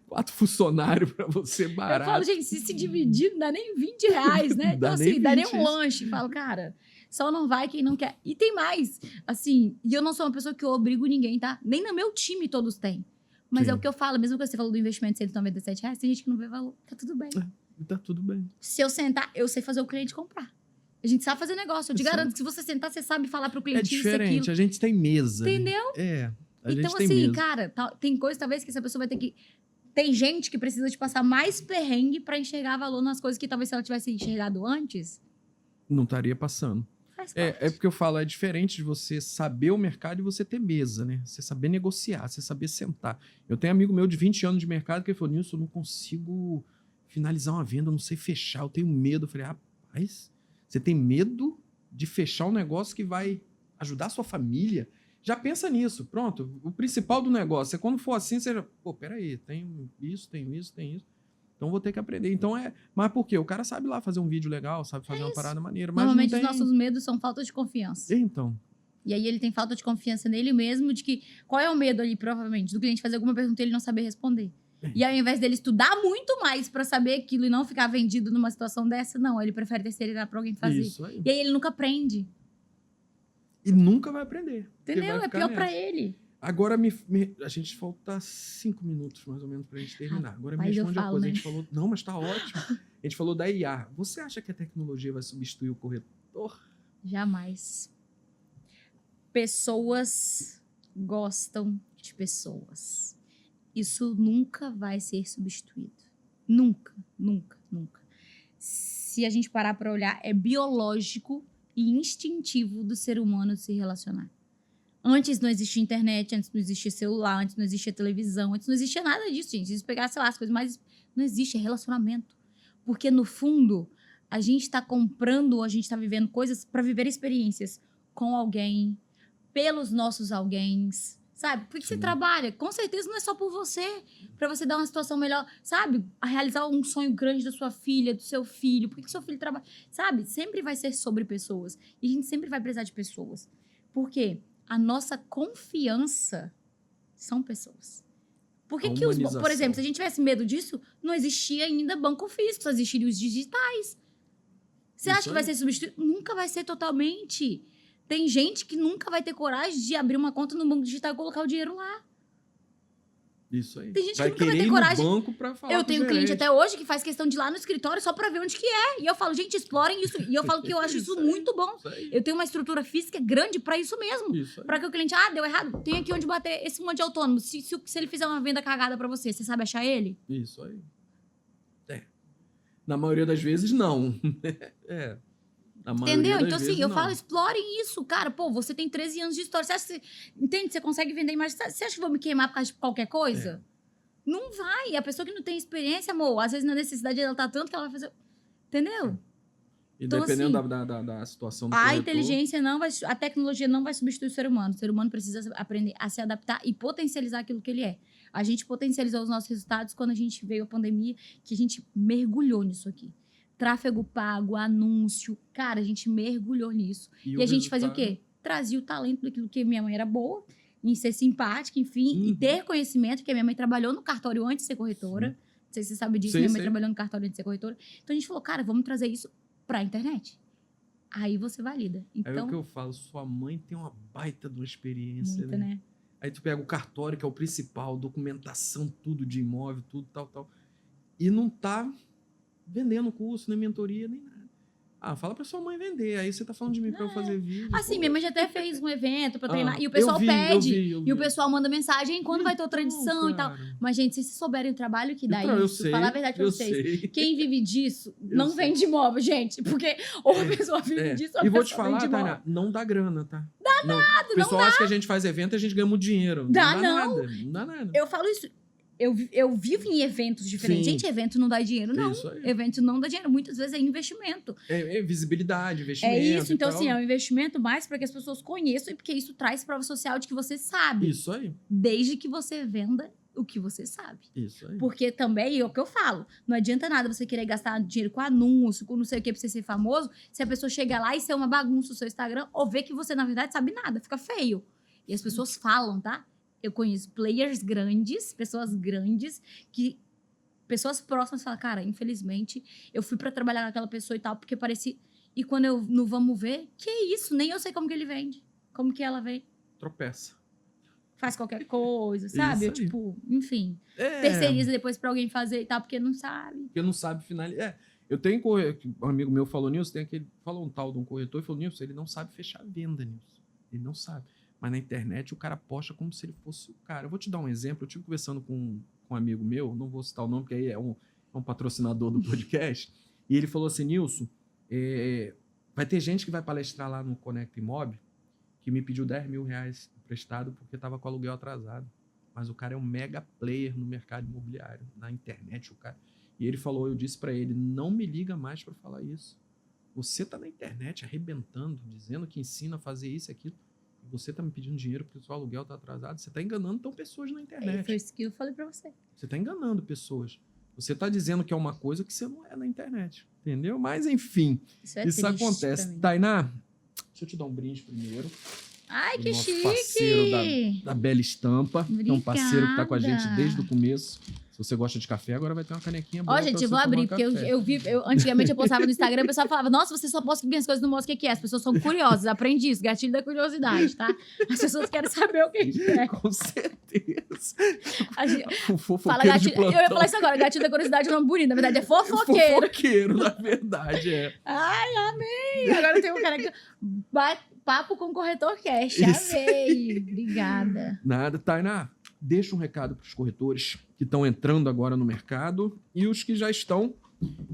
4 funcionários pra você barato. Eu falo, gente, se dividir, não dá nem R$20, né? Então, assim, dá nem um lanche. Falo, cara, só não vai quem não quer. E tem mais, assim, e eu não sou uma pessoa que eu obrigo ninguém, tá? Nem no meu time todos têm. Mas Sim. é o que eu falo, mesmo que você falou do investimento de R$197, tem gente que não vê valor. Tá tudo bem. Tá tudo bem. Se eu sentar, eu sei fazer o cliente comprar. A gente sabe fazer negócio. Eu te garanto que se você sentar, você sabe falar pro cliente isso, diferente, aquilo. a gente tem mesa. Entendeu? É. Então, assim, cara, tem coisa talvez que essa pessoa vai ter que... Tem gente que precisa de passar mais perrengue pra enxergar valor nas coisas que talvez se ela tivesse enxergado antes... Não estaria passando. É porque eu falo, é diferente de você saber o mercado e você ter mesa, né? Você saber negociar, você saber sentar. Eu tenho amigo meu de 20 anos de mercado que falou, Nilson, eu não consigo finalizar uma venda, eu não sei fechar, eu tenho medo. Eu falei, rapaz, você tem medo de fechar um negócio que vai ajudar a sua família? Já pensa nisso, pronto. O principal do negócio é quando for assim, você já... Pô, peraí, tenho isso. Então vou ter que aprender. Então Mas por quê? O cara sabe lá fazer um vídeo legal, sabe fazer uma parada maneira. Mas normalmente não tem... os nossos medos são falta de confiança. Então. E aí ele tem falta de confiança nele mesmo, de que... Qual é o medo ali, provavelmente? Do cliente fazer alguma pergunta e ele não saber responder. E ao invés dele estudar muito mais pra saber aquilo e não ficar vendido numa situação dessa, não. Ele prefere terceirizar pra alguém fazer. Isso aí. E aí ele nunca aprende. E nunca vai aprender. Entendeu? É pior pra ele. Agora, a gente falta 5 minutos, mais ou menos, pra gente terminar. Agora me responde uma coisa. Né? A gente falou... Não, mas tá ótimo. A gente falou da IA. Você acha que a tecnologia vai substituir o corretor? Jamais. Pessoas gostam de pessoas. Isso nunca vai ser substituído. Nunca, nunca, nunca. Se a gente parar pra olhar, é biológico e instintivo do ser humano se relacionar. Antes não existia internet, antes não existia celular, antes não existia televisão, antes não existia nada disso, gente. Se pegar, sei lá, as coisas mais... Não existe, é relacionamento. Porque, no fundo, a gente tá comprando, a gente tá vivendo coisas para viver experiências com alguém, pelos nossos alguéns, sabe? Porque você trabalha, com certeza não é só por você, para você dar uma situação melhor, sabe? A realizar um sonho grande da sua filha, do seu filho, por que seu filho trabalha, sabe? Sempre vai ser sobre pessoas. E a gente sempre vai precisar de pessoas. Por quê? A nossa confiança são pessoas. Por que por exemplo, se a gente tivesse medo disso, não existia ainda banco físico, só existiriam os digitais. Você acha que vai ser substituído? Nunca vai ser totalmente. Tem gente que nunca vai ter coragem de abrir uma conta no banco digital e colocar o dinheiro lá. Isso aí. Tem gente que nunca vai ter coragem. No banco pra falar eu tenho cliente até hoje que faz questão de ir lá no escritório só pra ver onde que é. E eu falo, gente, explorem isso. E eu falo que eu acho isso muito bom. Eu tenho uma estrutura física grande pra isso mesmo. Pra que o cliente, deu errado, tem aqui onde bater esse monte de autônomo. Se ele fizer uma venda cagada pra você sabe achar ele? Isso aí. Na maioria das vezes, não. Entendeu? Então, assim, eu falo, explorem isso, cara. Pô, você tem 13 anos de história. Você acha que entende? Você consegue vender mais. Você acha que vou me queimar por causa de qualquer coisa? Não vai. A pessoa que não tem experiência, amor, às vezes na necessidade dela tá tanto que ela vai fazer. Entendeu? E então, dependendo assim, da situação do corretor, inteligência não vai. A tecnologia não vai substituir o ser humano. O ser humano precisa aprender a se adaptar e potencializar aquilo que ele é. A gente potencializou os nossos resultados quando a gente veio a pandemia, que a gente mergulhou nisso aqui. Tráfego pago, anúncio. Cara, a gente mergulhou nisso. E a gente fazia o quê? Trazia o talento daquilo que minha mãe era boa, em ser simpática, enfim, e ter conhecimento, porque minha mãe trabalhou no cartório antes de ser corretora. Não sei se você sabe disso, minha mãe trabalhou no cartório antes de ser corretora. Então a gente falou, cara, vamos trazer isso pra internet. Aí você valida. Então, é o que eu falo, sua mãe tem uma baita de uma experiência, muita, né? Aí tu pega o cartório, que é o principal, documentação, tudo de imóvel, tudo, tal. E não tá vendendo curso, nem mentoria, nem nada. Fala pra sua mãe vender. Aí você tá falando de mim pra eu fazer vídeo. Assim, minha mãe já até fez um evento pra treinar. E o pessoal pede. Eu vi. E o pessoal manda mensagem, quando vai ter outra edição e tal. Mas, gente, se vocês souberem o trabalho que dá isso, falar a verdade pra vocês. Quem vive disso não vende imóvel, gente. Porque ou a pessoa vive disso, ou a pessoa vende imóvel. E vou te falar, Tainá, não dá grana, tá? Dá nada, não dá. O pessoal acha que a gente faz evento e a gente ganha muito dinheiro. Não dá nada. Não dá nada. Eu falo isso. Eu vivo em eventos diferentes. Sim. Gente, evento não dá dinheiro, não. Evento não dá dinheiro. Muitas vezes é investimento. É visibilidade, investimento. É isso. Então, assim, é um investimento mais para que as pessoas conheçam e porque isso traz prova social de que você sabe. Isso aí. Desde que você venda o que você sabe. Isso aí. Porque também é o que eu falo. Não adianta nada você querer gastar dinheiro com anúncio, com não sei o que, pra você ser famoso, se a pessoa chega lá e ser uma bagunça no seu Instagram ou ver que você, na verdade, sabe nada. Fica feio. E as pessoas falam, tá? Eu conheço players grandes, pessoas grandes, que pessoas próximas falam, cara, infelizmente, eu fui pra trabalhar com aquela pessoa e tal, porque parecia... E quando eu no vamos ver, que isso? Nem eu sei como que ele vende. Como que ela vende. Tropeça. Faz qualquer coisa, sabe? Isso Eu, aí. tipo, enfim. Terceiriza depois pra alguém fazer e tal, porque não sabe. Porque não sabe finalizar. Eu tenho um amigo meu falou, Nilson, tem aquele... Falou um tal de um corretor e falou, Nilson, ele não sabe fechar venda, Nilson. Ele não sabe. Mas na internet o cara posta como se ele fosse o cara. Eu vou te dar um exemplo. Eu estive conversando com um amigo meu, não vou citar o nome, porque aí é um patrocinador do podcast, e ele falou assim, Nilson, vai ter gente que vai palestrar lá no Conecta Imob que me pediu 10 mil reais emprestado porque estava com aluguel atrasado. Mas o cara é um mega player no mercado imobiliário, na internet, o cara. E ele falou, eu disse para ele, não me liga mais para falar isso. Você tá na internet arrebentando, dizendo que ensina a fazer isso e aquilo. Você tá me pedindo dinheiro porque o seu aluguel tá atrasado. Você tá enganando então pessoas na internet. Foi isso que eu falei pra você. Você tá enganando pessoas. Você tá dizendo que é uma coisa que você não é na internet. Entendeu? Mas, enfim, isso acontece. Tainá, deixa eu te dar um brinde primeiro. Ai, que nosso chique! Parceiro da Bela Estampa. Obrigada. Que é um parceiro que tá com a gente desde o começo. Se você gosta de café, agora vai ter uma canequinha boa. Ó, gente, eu vou abrir, porque antigamente eu postava no Instagram, o pessoal falava, nossa, você só posta minhas coisas, não mostra o que é. As pessoas são curiosas, aprendi isso, gatilho da curiosidade, tá? As pessoas querem saber o que é. Com certeza. O fofoqueiro de plantão. Eu ia falar isso agora, gatilho da curiosidade é um nome bonito, na verdade é fofoqueiro. Fofoqueiro, na verdade, é. Ai, amei! Agora tem um cara que... Papo com corretor cash, amei! Obrigada. Nada, Tainá. Deixa um recado para os corretores que estão entrando agora no mercado e os que já estão.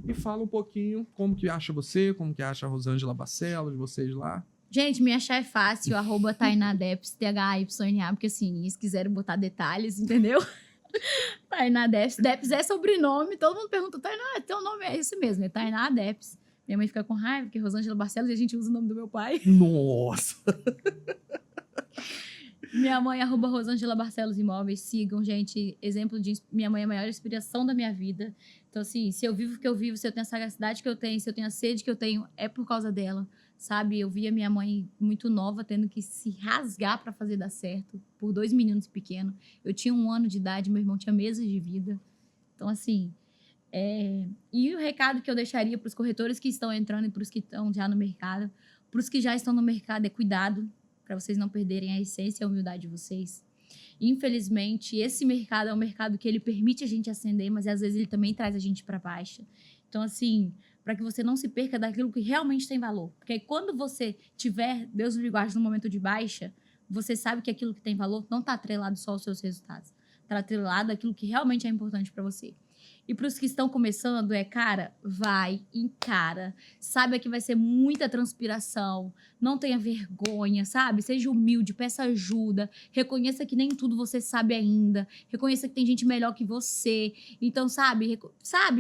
E fala um pouquinho como que acha você, como que acha a Rosângela Barcelos, vocês lá. Gente, me achar é fácil, @TainaDeps, THYNA, porque assim, se quiserem botar detalhes, entendeu? Tainá Deps. Deps é sobrenome, todo mundo pergunta, Tainá, teu nome é esse mesmo, é Tainá Deps. Minha mãe fica com raiva, porque é Rosângela Barcelos e a gente usa o nome do meu pai. Nossa! Minha mãe, @Rosângela Barcelos Imóveis. Sigam, gente. Exemplo de... Minha mãe é a maior inspiração da minha vida. Então, assim, se eu vivo o que eu vivo, se eu tenho a sagacidade que eu tenho, se eu tenho a sede que eu tenho, é por causa dela, sabe? Eu via minha mãe muito nova, tendo que se rasgar para fazer dar certo, por 2 meninos pequenos. Eu tinha 1 ano de idade, meu irmão tinha meses de vida. Então, assim... E o recado que eu deixaria para os corretores que estão entrando e para os que estão já no mercado, para os que já estão no mercado, é cuidado, para vocês não perderem a essência e a humildade de vocês. Infelizmente, esse mercado é um mercado que ele permite a gente ascender, mas às vezes ele também traz a gente para baixa. Então, assim, para que você não se perca daquilo que realmente tem valor. Porque aí, quando você tiver, Deus me guarde, no momento de baixa, você sabe que aquilo que tem valor não está atrelado só aos seus resultados. Está atrelado àquilo que realmente é importante para você. E para os que estão começando, cara, vai, encara. Saiba que vai ser muita transpiração. Não tenha vergonha, sabe? Seja humilde, peça ajuda. Reconheça que nem tudo você sabe ainda. Reconheça que tem gente melhor que você. Então, sabe?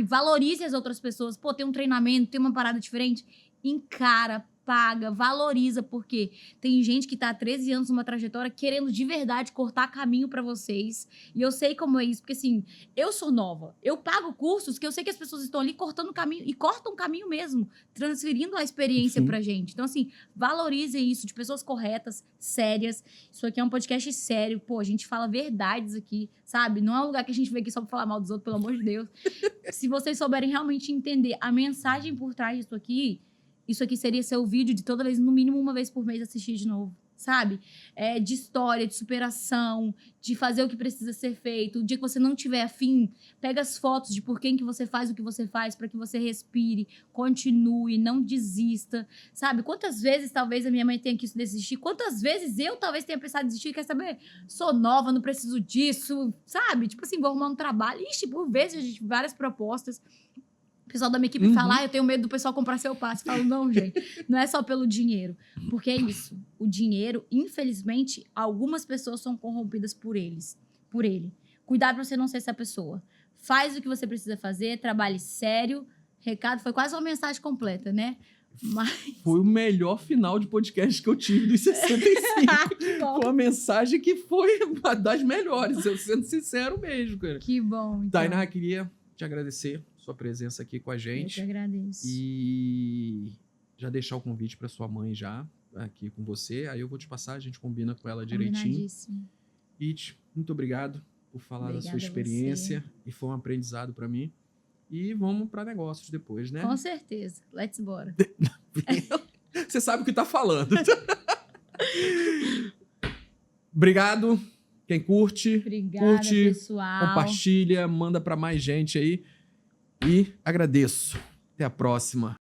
Valorize as outras pessoas. Pô, tem um treinamento, tem uma parada diferente. Encara, paga, valoriza, porque tem gente que tá há 13 anos numa trajetória querendo de verdade cortar caminho pra vocês. E eu sei como é isso, porque assim, eu sou nova. Eu pago cursos que eu sei que as pessoas estão ali cortando caminho, e cortam caminho mesmo, transferindo a experiência pra gente. Então assim, valorizem isso, de pessoas corretas, sérias. Isso aqui é um podcast sério. Pô, a gente fala verdades aqui, sabe? Não é um lugar que a gente vem aqui só pra falar mal dos outros, pelo amor de Deus. Se vocês souberem realmente entender a mensagem por trás disso aqui, isso aqui seria seu vídeo de toda vez, no mínimo uma vez por mês, assistir de novo, sabe? De história, de superação, de fazer o que precisa ser feito. O dia que você não tiver afim, pega as fotos de por quem que você faz o que você faz, para que você respire, continue, não desista, sabe? Quantas vezes talvez a minha mãe tenha quis desistir, quantas vezes eu talvez tenha pensado em desistir, quer saber? Sou nova, não preciso disso, sabe? Tipo assim, vou arrumar um trabalho. Ixi, por vezes, gente, várias propostas. O pessoal da minha equipe fala, eu tenho medo do pessoal comprar seu passe. Eu falo, não, gente, não é só pelo dinheiro. Porque é isso. O dinheiro, infelizmente, algumas pessoas são corrompidas por ele. Cuidado pra você não ser essa pessoa. Faz o que você precisa fazer, trabalhe sério. Recado, foi quase uma mensagem completa, né? Mas... Foi o melhor final de podcast que eu tive dos 65. Que bom. Foi uma mensagem que foi uma das melhores, eu sendo sincero mesmo, cara. Que bom, então. Tainá, queria te agradecer sua presença aqui com a gente. Eu que agradeço. E já deixar o convite para sua mãe já aqui com você. Aí eu vou te passar, a gente combina com ela direitinho. It, muito obrigado por falar da sua Obrigada a experiência. E foi um aprendizado para mim. E vamos para negócios depois, né? Com certeza. Let's bora. Você sabe o que tá falando. Obrigado. Quem curte, Obrigada, curte, pessoal. compartilha, manda para mais gente aí. E agradeço. Até a próxima.